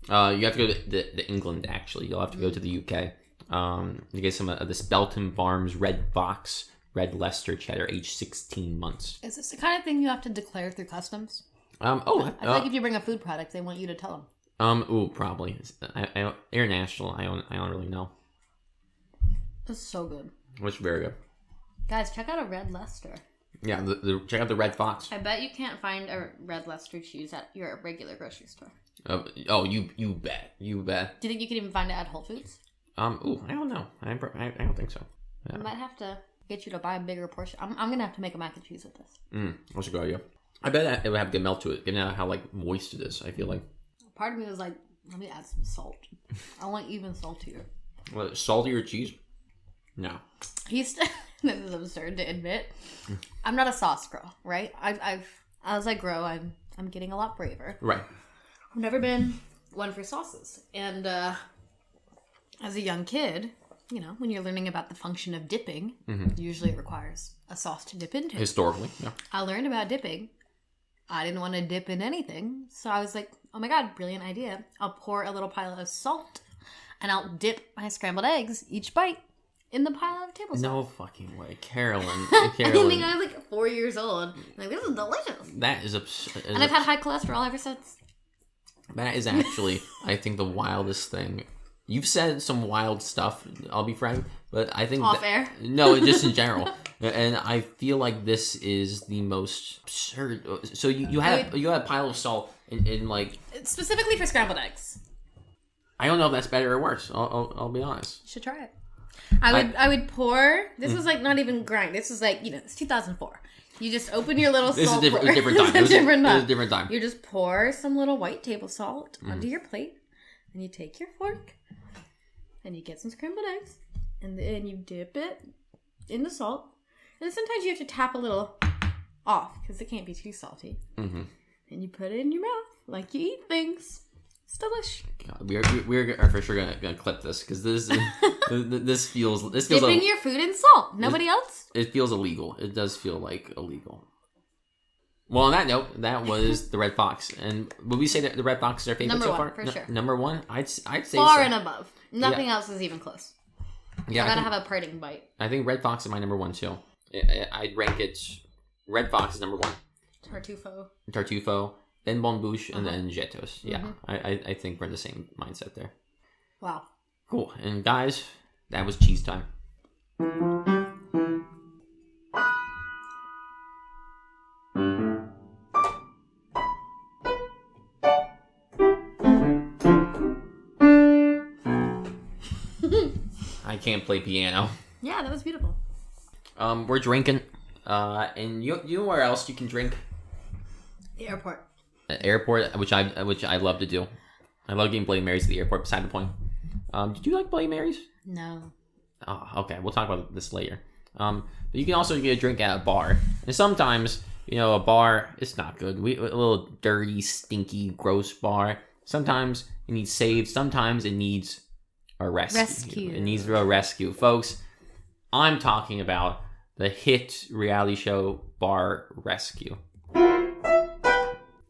You have to go to England, actually. You'll have to go to the UK. You get some of this Belton Farms Red Fox Red Leicester cheddar, aged 16 months. Is this the kind of thing you have to declare through customs? I feel like if you bring a food product, they want you to tell them. Probably. International, I don't really know. It's so good. It's very good. Guys, check out a Red Leicester. Yeah, check out the Red Fox. I bet you can't find a Red Leicester cheese at your regular grocery store. You bet. You bet. Do you think you can even find it at Whole Foods? I don't know. I don't think so. Yeah. I might have to get you to buy a bigger portion. I'm gonna have to make a mac and cheese with this. That's a good idea. I bet it would have good melt to it, given how like moist it is. I feel like. Part of me was like, let me add some salt. I want even saltier. What, saltier cheese? No. This is absurd to admit. I'm not a sauce girl, right? I've as I grow, I'm getting a lot braver. Right. I've never been one for sauces, and as a young kid, you know, when you're learning about the function of dipping, usually it requires a sauce to dip into. Historically, yeah. I learned about dipping. I didn't want to dip in anything, so I was like, oh my god, brilliant idea. I'll pour a little pile of salt, and I'll dip my scrambled eggs, each bite, in the pile of table salt. No fucking way. Carolyn. I think I was like 4 years old. I'm like, this is delicious. That is absurd. And I've had high cholesterol ever since. That is actually, I think, the wildest thing. You've said some wild stuff, I'll be frank, but I think... Off air? No, just in general. And I feel like this is the most absurd... So you had a pile of salt in like... Specifically for scrambled eggs. I don't know if that's better or worse. I'll be honest. You should try it. I would pour... This was like not even grind. This was like, it's 2004. You just open your little salt... It was a different time. It was a different time. You just pour some little white table salt onto your plate. And you take your fork. And you get some scrambled eggs. And then you dip it in the salt. And sometimes you have to tap a little off. Because it can't be too salty. And you put it in your mouth. Like you eat things. It's delish. God, we're for sure gonna clip this. Because this feels... Dipping your food in salt. Nobody else? It feels illegal. It does feel like illegal. Well, on that note, that was the Red Fox. And would we say that the Red Fox is our favorite so far? For sure. Number one? I'd say far so. And above. Nothing else is even close. Yeah, I gotta have a parting bite. I think Red Fox is my number one, too. I'd rank it... Red Fox is number one. Tartufo. Then Bon Bouche, and then Jetos. Yeah, I think we're in the same mindset there. Wow. Cool. And guys, that was cheese time. I can't play piano. Yeah, that was beautiful. We're drinking. And you know where else you can drink? The airport. Airport, which I love to do. I love getting Bloody Marys at the airport. Beside the point. Did you like Bloody Marys? No. Oh, okay. We'll talk about this later. But you can also get a drink at a bar, and sometimes a bar it's not good. A little dirty, stinky, gross bar. Sometimes it needs saved. Sometimes it needs a rescue. It needs a rescue, folks. I'm talking about the hit reality show Bar Rescue.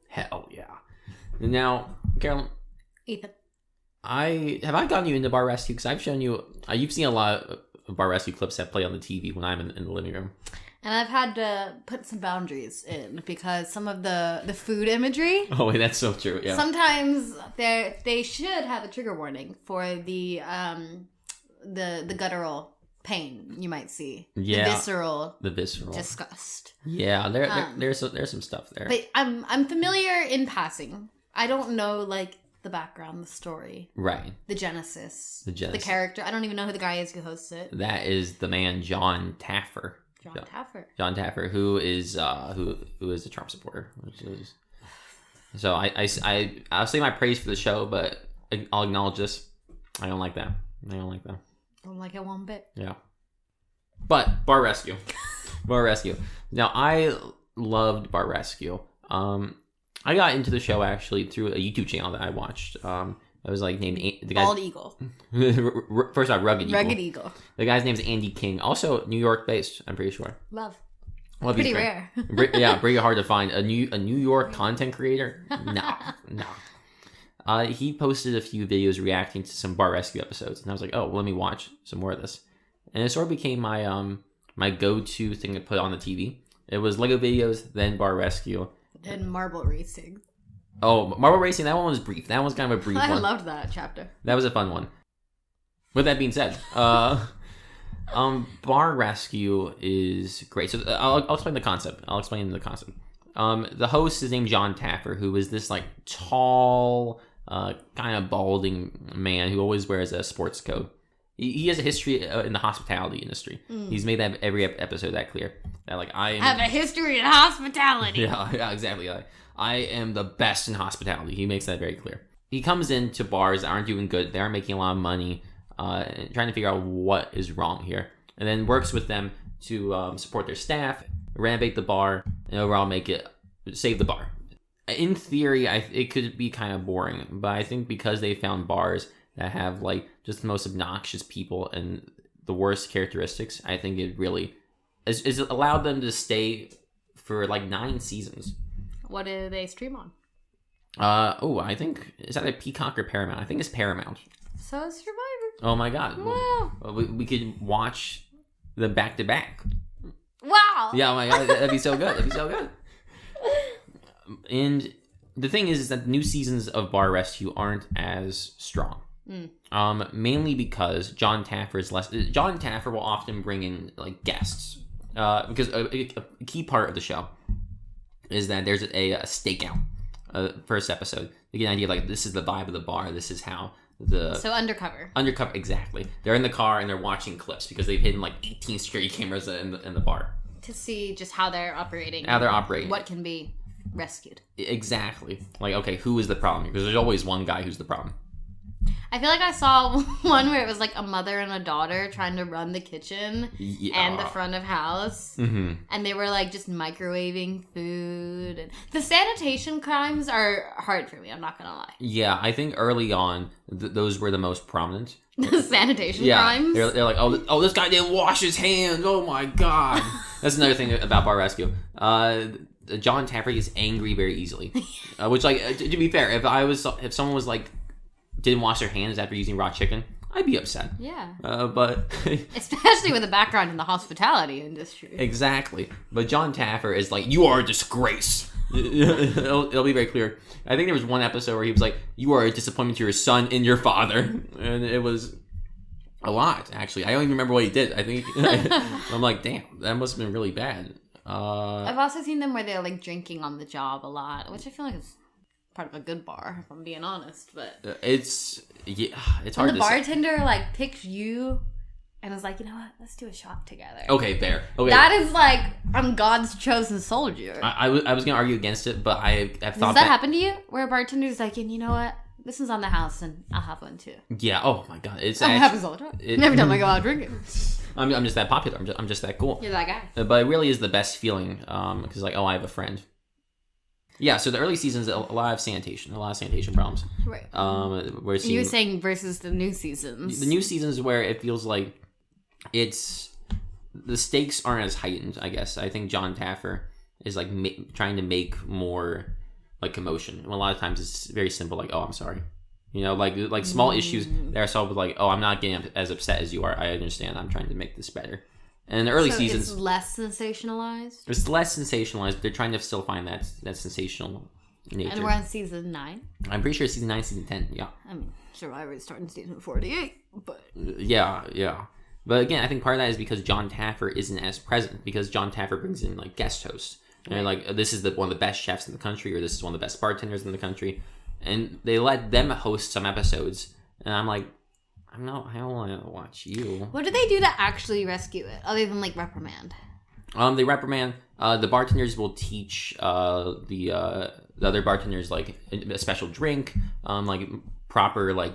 Hell yeah. Now, Carolyn. Eythen. Have I gotten you into Bar Rescue? Because I've shown you, you've seen a lot of Bar Rescue clips that play on the TV when I'm in the living room. And I've had to put some boundaries in because some of the food imagery. Oh, wait, that's so true. Yeah. Sometimes they should have a trigger warning for the guttural pain you might see. Yeah. The visceral disgust. Yeah, there's some stuff there. But I'm familiar in passing. I don't know the background, the story, Right. the genesis, The the character. I don't even know who the guy is who hosts it. That is the man Jon Taffer. Jon Taffer. Jon Taffer, who is a Trump supporter. So I'll say my praise for the show, but I'll acknowledge this. I don't like that. Don't like it one bit. Yeah. But Bar Rescue. Bar Rescue. Now, I loved Bar Rescue. I got into the show actually through a YouTube channel that I watched. It was like named the guy. Bald Eagle. First off, Rugged Eagle. Rugged Eagle. The guy's name's Andy King. Also New York based, I'm pretty sure. Love. Pretty rare. Yeah, pretty hard to find. A New York content creator? No. He posted a few videos reacting to some Bar Rescue episodes, and I was like, oh, well, let me watch some more of this. And it sort of became my my go-to thing to put on the TV. It was Lego videos, then Bar Rescue. Then Marble Racing. Oh, Marble Racing, that one was brief. That one's kind of a brief one. I loved that chapter. That was a fun one. With that being said, Bar Rescue is great. So I'll explain the concept. The host is named Jon Taffer, who is this like tall, kind of balding man who always wears a sports coat. He has a history in the hospitality industry. He's made that every episode that clear. That like I have a history in hospitality. Yeah, exactly. I am the best in hospitality. He makes that very clear. He comes into bars that aren't doing good. They aren't making a lot of money. Trying to figure out what is wrong here, and then works with them to support their staff, renovate the bar, and overall save the bar. In theory, it could be kind of boring, but I think because they found bars that have like just the most obnoxious people and the worst characteristics, I think it really is allowed them to stay for like 9 seasons. What do they stream on? I think is that a Peacock or Paramount? I think it's Paramount. So is Survivor. Oh my god! Wow. We could watch them back to back. Wow. Yeah, oh my god, that'd be so good. And the thing is that new seasons of Bar Rescue aren't as strong. Mainly because Jon Taffer is less. Jon Taffer will often bring in like guests, because a key part of the show is that there's a stakeout. First episode, you get an idea like this is the vibe of the bar. This is how. So undercover, exactly. They're in the car and they're watching clips because they've hidden like 18 security cameras in the bar to see just how they're operating. What can be rescued. Exactly. Like, okay, who is the problem? Because there's always one guy who's the problem. I feel like I saw one where it was like a mother and a daughter trying to run the kitchen and the front of house. Mm-hmm. And they were like just microwaving food. And the sanitation crimes are hard for me, I'm not going to lie. Yeah, I think early on, those were the most prominent. The sanitation crimes? They're like, oh, this guy didn't wash his hands. Oh my God. That's another thing about Bar Rescue. Jon Taffer gets angry very easily. Which, like, to be fair, if someone was like, didn't wash their hands after using raw chicken, I'd be upset. Yeah. But especially with a background in the hospitality industry. Exactly. But Jon Taffer is like, you are a disgrace. It'll be very clear. I think there was one episode where he was like, you are a disappointment to your son and your father. And it was a lot, actually. I don't even remember what he did. I think I'm like, damn, that must have been really bad. I've also seen them where they're like drinking on the job a lot, which I feel like is part of a good bar, if I'm being honest. But it's hard to say. When the bartender like picks you and is like, you know what, let's do a shot together. Okay, fair. Okay, that is like, I'm God's chosen soldier. I was gonna argue against it, but I've thought Does that happen to you, where a bartender's like, and you know what, this is on the house and I'll have one too? Yeah. Oh my God, it happens all the time. Every time I go out drinking. I'm just that popular. I'm just that cool. You're that guy. But it really is the best feeling, because like, oh, I have a friend. Yeah, so the early seasons, a lot of sanitation problems. Right. We're seeing, you were saying versus the new seasons. The new seasons where it feels like the stakes aren't as heightened, I guess. I think Jon Taffer is like trying to make more like commotion. And a lot of times it's very simple, like, oh, I'm sorry. You know, like small issues that are solved with like, oh, I'm not getting as upset as you are. I understand. I'm trying to make this better. And in the early seasons, it's less sensationalized. It's less sensationalized, but they're trying to still find that sensational nature. And we're on season 9. I'm pretty sure season 9, season 10. Yeah. I mean, Survivor is starting season 48, but yeah. But again, I think part of that is because Jon Taffer isn't as present, because Jon Taffer brings in like guest hosts. And they're like, this is one of the best chefs in the country, or this is one of the best bartenders in the country. and they let them host some episodes, and I'm like, I don't want to watch you. What do they do to actually rescue it, other than like reprimand? They reprimand. The bartenders will teach the other bartenders like a special drink, like proper like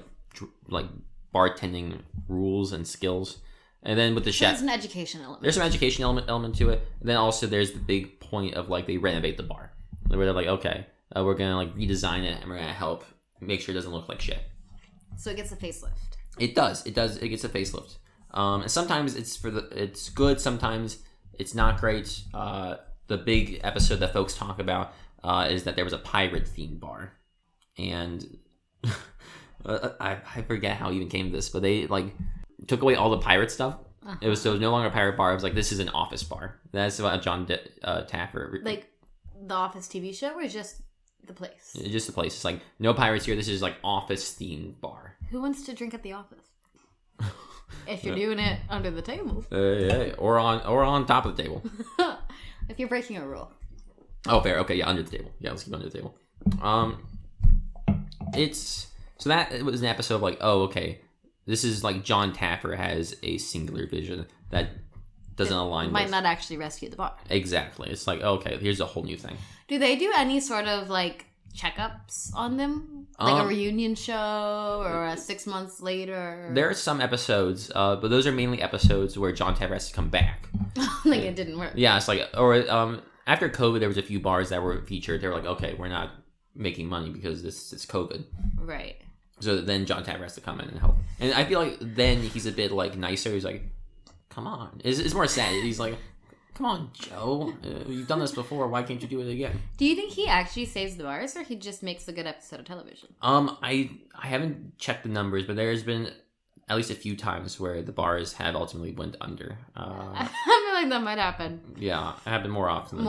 bartending rules and skills. And then with the chef, there's an education element. There's some education element to it. And then also there's the big point of like they renovate the bar, where they're like, okay, we're gonna like redesign it and we're gonna help make sure it doesn't look like shit. So it gets a facelift. It does. It gets a facelift. And sometimes it's good. Sometimes it's not great. The big episode that folks talk about is that there was a pirate themed bar, and I forget how it even came to this, but they like took away all the pirate stuff. Uh-huh. It was no longer a pirate bar. It was like, this is an office bar. That's what Jon Taffer. Like the Office TV show, or just the place? It's just the place. It's like, no pirates here. This is like office themed bar. Who wants to drink at the office? If you're doing it under the table. Yeah, or on top of the table. If you're breaking a rule. Oh, fair. Okay, yeah, under the table. Yeah, let's keep it under the table. So that was an episode of like, oh, okay, this is like Jon Taffer has a singular vision that doesn't align. Might not actually rescue the bar. Exactly. It's like, okay, here's a whole new thing. Do they do any sort of like checkups on them, like a reunion show or a 6 months later? There are some episodes, but those are mainly episodes where Jon Taffer has to come back. Like it didn't work. Yeah, it's like, or after COVID, there was a few bars that were featured. They were like, okay, we're not making money because this is COVID. Right. So then Jon Taffer has to come in and help. And I feel like then he's a bit like nicer. He's like, come on. It's more sad. He's like, come on, Joe. You've done this before. Why can't you do it again? Do you think he actually saves the bars, or he just makes a good episode of television? I haven't checked the numbers, but there's been at least a few times where the bars have ultimately went under. I feel like that might happen. Yeah, it happened more often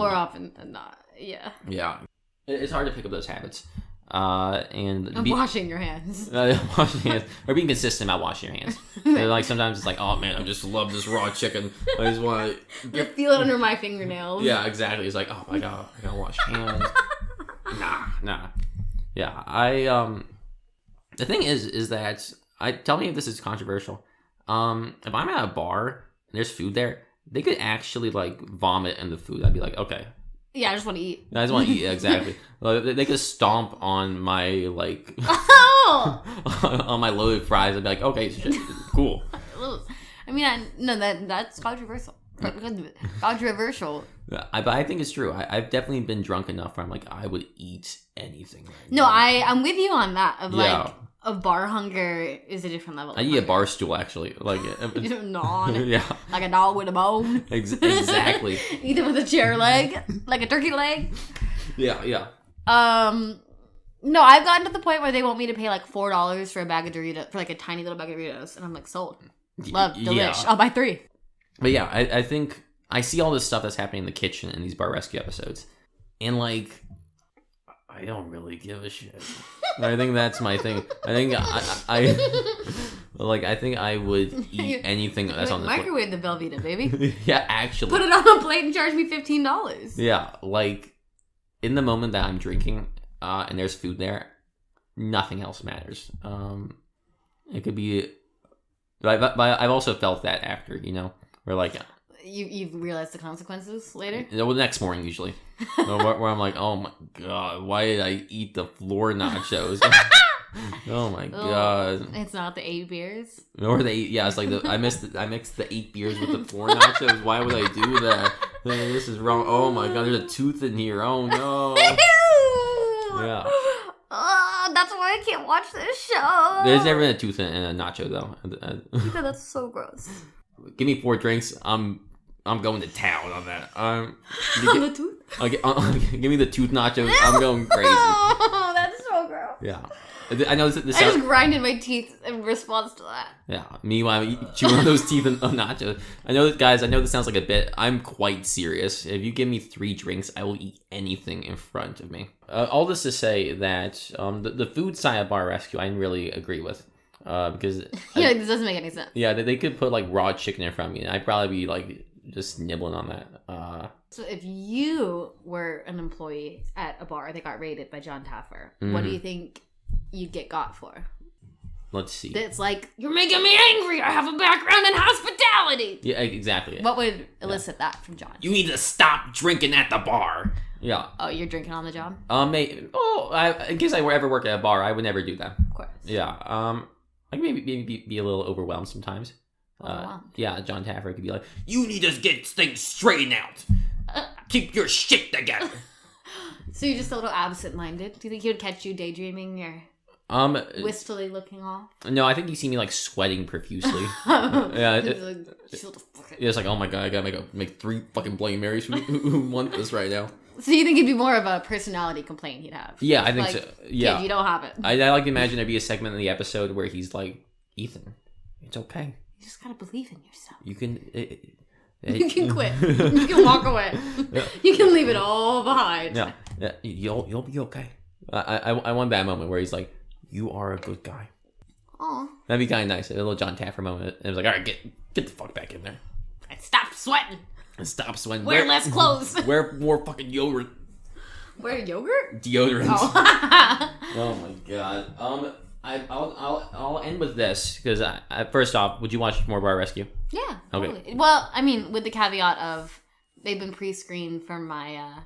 than not. Yeah. Yeah. It's hard to pick up those habits. And washing your hands. Washing your hands. Or being consistent about washing your hands. Like sometimes it's like, oh man, I just love this raw chicken. I just want to feel it under my fingernails. Yeah, exactly. It's like, oh my god, I gotta wash hands. Nah. Yeah, the thing is that tell me if this is controversial. If I'm at a bar and there's food there, they could actually like vomit in the food. I'd be like, okay. Yeah, I just want to eat. I just want to eat, exactly. They could stomp on my, like, on my loaded fries. I'd be like, okay, cool. I mean, that's controversial. Controversial. But I think it's true. I've definitely been drunk enough where I'm like, I would eat anything. No, I'm with you on that. Like, of bar hunger is a different level. I eat a bar stool, actually. Like, yeah. Like a dog with a bone. Exactly. Eat it with a chair leg, like a turkey leg. Yeah. No, I've gotten to the point where they want me to pay like $4 for a bag of Doritos, for like a tiny little bag of Doritos, and I'm like, sold. Love, delish. Yeah. I'll buy 3. But yeah, I think I see all this stuff that's happening in the kitchen in these bar rescue episodes, and like, I don't really give a shit. I think that's my thing. I think I think I would eat anything that's on the microwave the Velveeta, baby. Yeah, actually. Put it on a plate and charge me $15. Yeah, like in the moment that I'm drinking, and there's food there, nothing else matters. It could be, but I've also felt that after, you know, where like. You've realized the consequences later? Well, the next morning, usually. where I'm like, oh my god, why did I eat the floor nachos? Oh my god. It's not the 8 beers? Or it's like, I mixed the 8 beers with the floor nachos. Why would I do that? This is wrong. Oh my god, there's a tooth in here. Oh no. Yeah. That's why I can't watch this show. There's never been a tooth in a nacho, though. That's so gross. Give me 4 drinks. I'm going to town on that. On the tooth? Give me the tooth nachos. I'm going crazy. Oh, that's so gross. Yeah. I know this I just grinded my teeth in response to that. Yeah. Meanwhile, I'm chewing on those teeth of nachos. I know this sounds like a bit. I'm quite serious. If you give me 3 drinks, I will eat anything in front of me. All this to say that the food side of bar rescue, I didn't really agree with. Because this doesn't make any sense. Yeah, they could put like raw chicken in front of me, and I'd probably be like just nibbling on that. So if you were an employee at a bar that got raided by Jon Taffer, what do you think you'd get got for? Let's see. It's like, you're making me angry. I have a background in hospitality. Yeah, exactly. What would elicit that from Jon? You need to stop drinking at the bar. Yeah. Oh, you're drinking on the job? In case I ever work at a bar, I would never do that. Of course. Yeah. I could maybe be a little overwhelmed sometimes. Overwhelmed. Yeah, Jon Taffer could be like, you need to get things straightened out. Keep your shit together. So you're just a little absent-minded? Do you think he would catch you daydreaming or wistfully looking off? No, I think you see me like sweating profusely. It's like, oh my god, I gotta make 3 fucking Bloody Marys who want this right now. So you think it'd be more of a personality complaint he'd have? Yeah, I think so. Yeah, kid, you don't have it. I like to imagine there'd be a segment in the episode where he's like, Eythen, it's okay. You just gotta believe in yourself. You can. You can quit. You can walk away. Yeah. You can leave it all behind. Yeah, you'll be okay. I want that moment where he's like, you are a good guy. Oh, that'd be kind of nice. A little Jon Taffer moment. And it was like, all right, get the fuck back in there. And stop sweating. Stop sweating. Wear less clothes. Wear more fucking yogurt. Wear yogurt? Deodorant. Oh, oh my god. I'll end with this because first off, would you watch more Bar Rescue? Yeah. Okay. Totally. Well, I mean, with the caveat of they've been pre-screened for my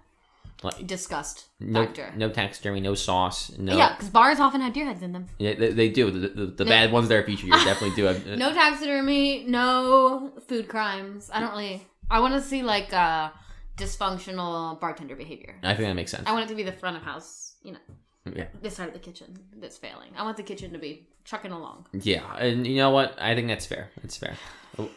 disgust factor. No taxidermy, no sauce. No. Yeah, because bars often have deer heads in them. Yeah, they do. The bad ones that are featured here definitely do. No taxidermy, no food crimes. I want to see like dysfunctional bartender behavior. I think that makes sense. I want it to be the front of house, Yeah. This side of the kitchen that's failing. I want the kitchen to be trucking along. Yeah, and you know what? I think that's fair. That's fair.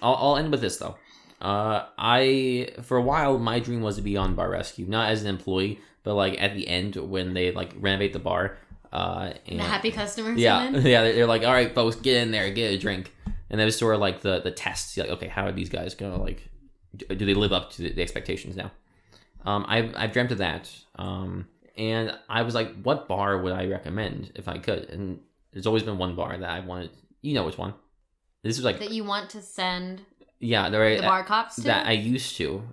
I'll end with this though. For a while, my dream was to be on Bar Rescue, not as an employee, but like at the end when they like renovate the bar. And the happy customers. Yeah, they're like, all right, folks, get in there, get a drink, and that was sort of like the test. Like, okay, how are these guys gonna like? Do they live up to the expectations now? I've dreamt of that. And I was like, what bar would I recommend if I could? And there's always been one bar that I wanted. You know which one? This was like that you want to send. Yeah, the bar cops to? That I used to.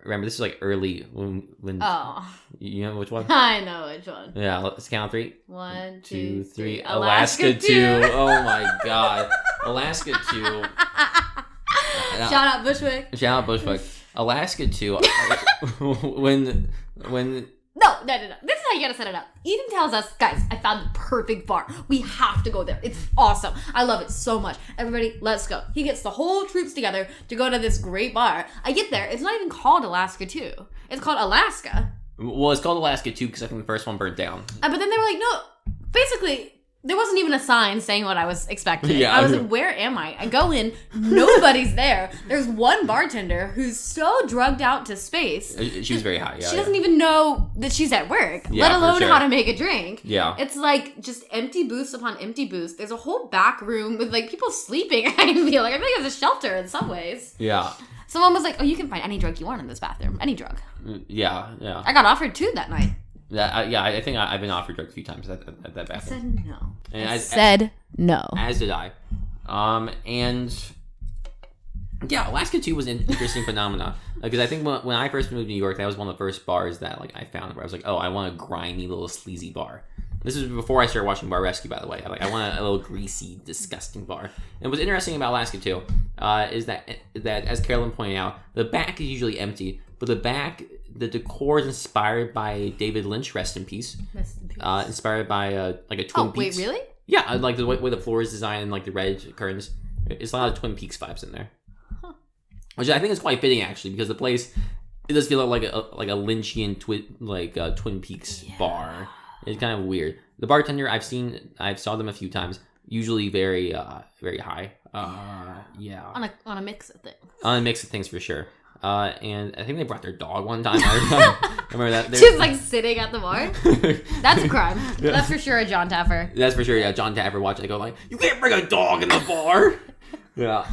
Remember, this is like early when. Oh. You know which one? I know which one. Yeah, let's count 3. 1, 2, 3. Alaska 2. Oh my god, Alaska 2. Shout out Bushwick. Alaska 2. when. No. This is how you gotta set it up. Eythen tells us, guys, I found the perfect bar. We have to go there. It's awesome. I love it so much. Everybody, let's go. He gets the whole troops together to go to this great bar. I get there. It's not even called Alaska 2. It's called Alaska. Well, it's called Alaska 2 because I think the first one burnt down. But then they were like, no, basically, there wasn't even a sign saying what I was expecting. Yeah, I was like, where am I? I go in, nobody's there. There's one bartender who's so drugged out to space. She was very high, yeah. She doesn't even know that she's at work, let alone how to make a drink. Yeah. It's like just empty booths upon empty booths. There's a whole back room with like people sleeping. I feel like it was a shelter in some ways. Yeah. Someone was like, oh, you can find any drug you want in this bathroom. Any drug. Yeah. I got offered 2 that night. I think I've been offered drugs a few times at that bathroom. I said no. As did I. And yeah, Alaska 2 was an interesting phenomenon because I think when I first moved to New York, that was one of the first bars that like I found where I was like, oh, I want a grimy little sleazy bar. This was before I started watching Bar Rescue, by the way. I want a little greasy, disgusting bar. And what's interesting about Alaska 2 is that as Carolyn pointed out, the back is usually empty, but the decor is inspired by David Lynch, rest in peace. Inspired by like a Twin Peaks. Wait, really? Yeah, like the way the floor is designed and like the red curtains. It's a lot of Twin Peaks vibes in there, which I think is quite fitting actually because the place it does feel like a Lynchian Twin Peaks bar. It's kind of weird. The bartender I saw them a few times. Usually very high. Yeah. On a mix of things. On a mix of things for sure. And I think they brought their dog one time. I remember that. She was like sitting at the bar. That's a crime. Yeah. That's for sure a Jon Taffer. That's for sure. Yeah, Jon Taffer watching it go like, you can't bring a dog in the bar. Yeah.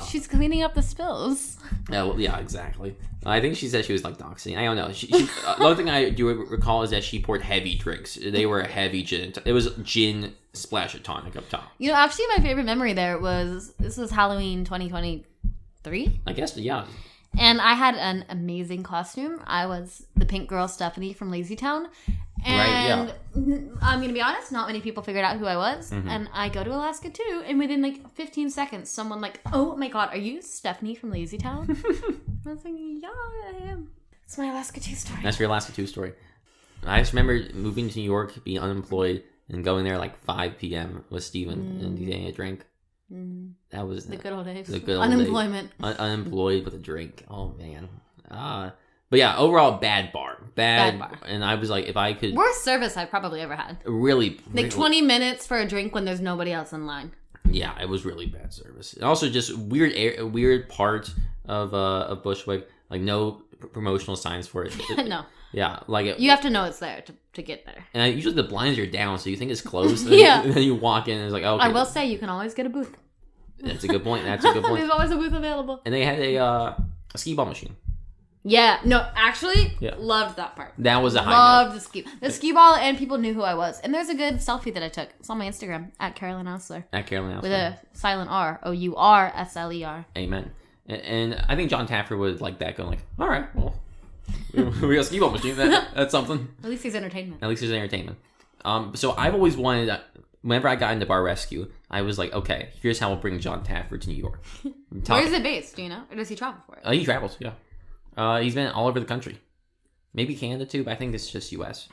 She's cleaning up the spills. Yeah, well, yeah, exactly. I think she said she was like doxing. I don't know. The only thing I do recall is that she poured heavy drinks. They were a heavy gin. It was gin splash of tonic up top. You know, actually, my favorite memory there was Halloween 2023. I guess, yeah. And I had an amazing costume. I was the pink girl Stephanie from Lazy Town. And I'm going to be honest, not many people figured out who I was. Mm-hmm. And I go to Alaska too. And within like 15 seconds, someone like, oh my God, are you Stephanie from Lazy Town? I was like, yeah, I am. It's my Alaska 2 story. That's your Alaska 2 story. I just remember moving to New York, being unemployed, and going there like 5 p.m. with Steven and getting a drink. That was the good old days. The good old Unemployment. Unemployed with a drink. Oh man. But yeah, overall bad bar. Bad bar. And I was like, if I could. Worst service I've probably ever had. Really. Like 20 minutes for a drink when there's nobody else in line. Yeah, it was really bad service. And also just weird part of Bushwick. Like no promotional signs for it. No. Yeah, like you have to know it's there to get there. And usually the blinds are down, so you think it's closed. Yeah. And then you walk in and it's like, okay. I will say you can always get a booth. That's a good point. There's always a booth available. And they had a skee ball machine. Yeah. No, actually, loved that part. That was a high Loved the skee ball, and people knew who I was. And there's a good selfie that I took. It's on my Instagram, at Carolyn Ausler. At Carolyn Ausler. With a silent R. OURSLER. Amen. And I think Jon Taffer would like that, going like, all right, well, we got a skee ball machine. That's something. At least there's entertainment. So I've always wanted, whenever I got into Bar Rescue, I was like, okay, here's how we'll bring Jon Taffer to New York. Where is it based, do you know? Or does he travel for it? He travels, yeah. He's been all over the country. Maybe Canada too, but I think it's just U.S.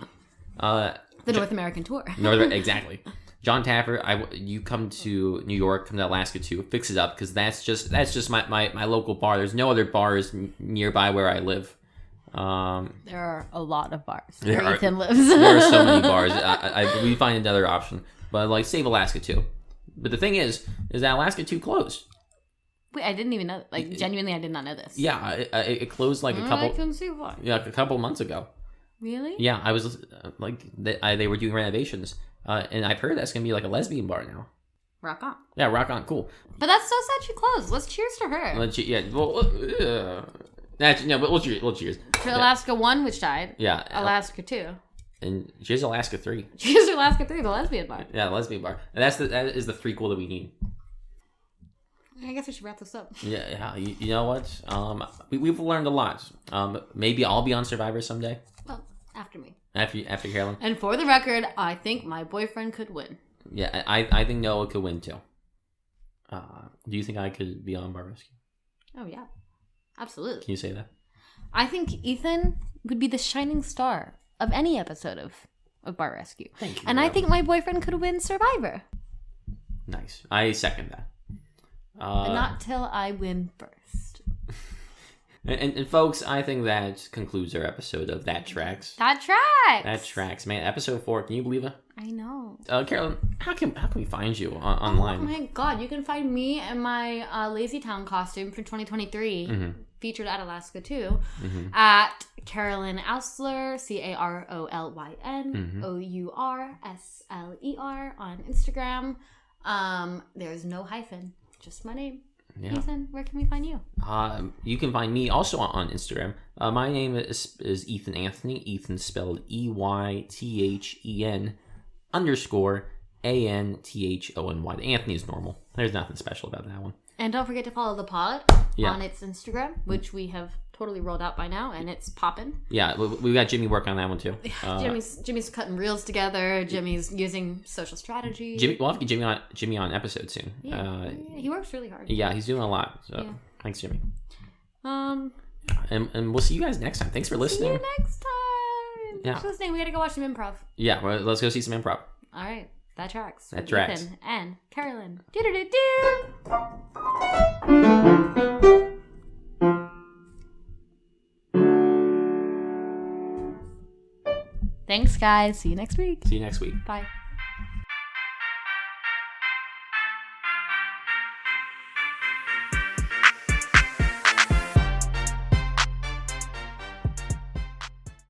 The North American tour. Exactly. Jon Taffer, you come to New York, come to Alaska too, fix it up, because that's just my local bar. There's no other bars nearby where I live. There are a lot of bars where Eythen lives. There are so many bars. We find another option, but like save Alaska too. But the thing is that Alaska 2 closed. Wait, I didn't even know. Like genuinely, I did not know this. Yeah, it closed like a couple. I can see why. Yeah, a couple months ago. Really? Yeah, I was they were doing renovations, and I've heard that's gonna be like a lesbian bar now. Rock on. Yeah, rock on, cool. But that's so sad she closed. Let's cheers to her. But we'll cheers. For Alaska 1, which died. Yeah. Alaska 2. And cheers to Alaska 3. Cheers to Alaska 3, the lesbian bar. Yeah, the lesbian bar. And that is the threequel that we need. I guess we should wrap this up. Yeah. You know what? We've learned a lot. Maybe I'll be on Survivor someday. Well, after me. After Carolyn. And for the record, I think my boyfriend could win. Yeah, I think Noah could win too. Do you think I could be on Bar Rescue? Oh yeah, absolutely. Can you say that? I think Eythen would be the shining star of any episode of Bar Rescue. Thank you. And I think my boyfriend could win Survivor. Nice. I second that. But not till I win first. And folks, I think that concludes our episode of That Tracks. That Tracks. That Tracks, man. Episode 4. Can you believe it? I know. Carolyn, how can we find you online? Oh my God, you can find me in my Lazy Town costume for 2023, featured at Alaska 2, at Carolyn Ausler, CarolynOursler on Instagram. There's no hyphen, just my name. Yeah. Eythen, where can we find you? You can find me also on Instagram. My name is Eythen Anthony. Eythen spelled EYTHEN _ANTHONY. The Anthony is normal. There's nothing special about that one. And don't forget to follow the pod on its Instagram, which we have totally rolled out by now, and it's popping. Yeah, we got Jimmy working on that one too. Jimmy's cutting reels together. Jimmy's using social strategy. We'll have to get Jimmy on an episode soon. Yeah, he works really hard. Yeah, he's doing a lot. So thanks, Jimmy. And we'll see you guys next time. Thanks for listening. See you next time. Yeah. Thanks for listening. We gotta go watch some improv. Yeah, well, let's go see some improv. All right. That tracks. That tracks. Eythen and Carolyn. Do-do-do-do. Thanks, guys. See you next week. See you next week. Bye.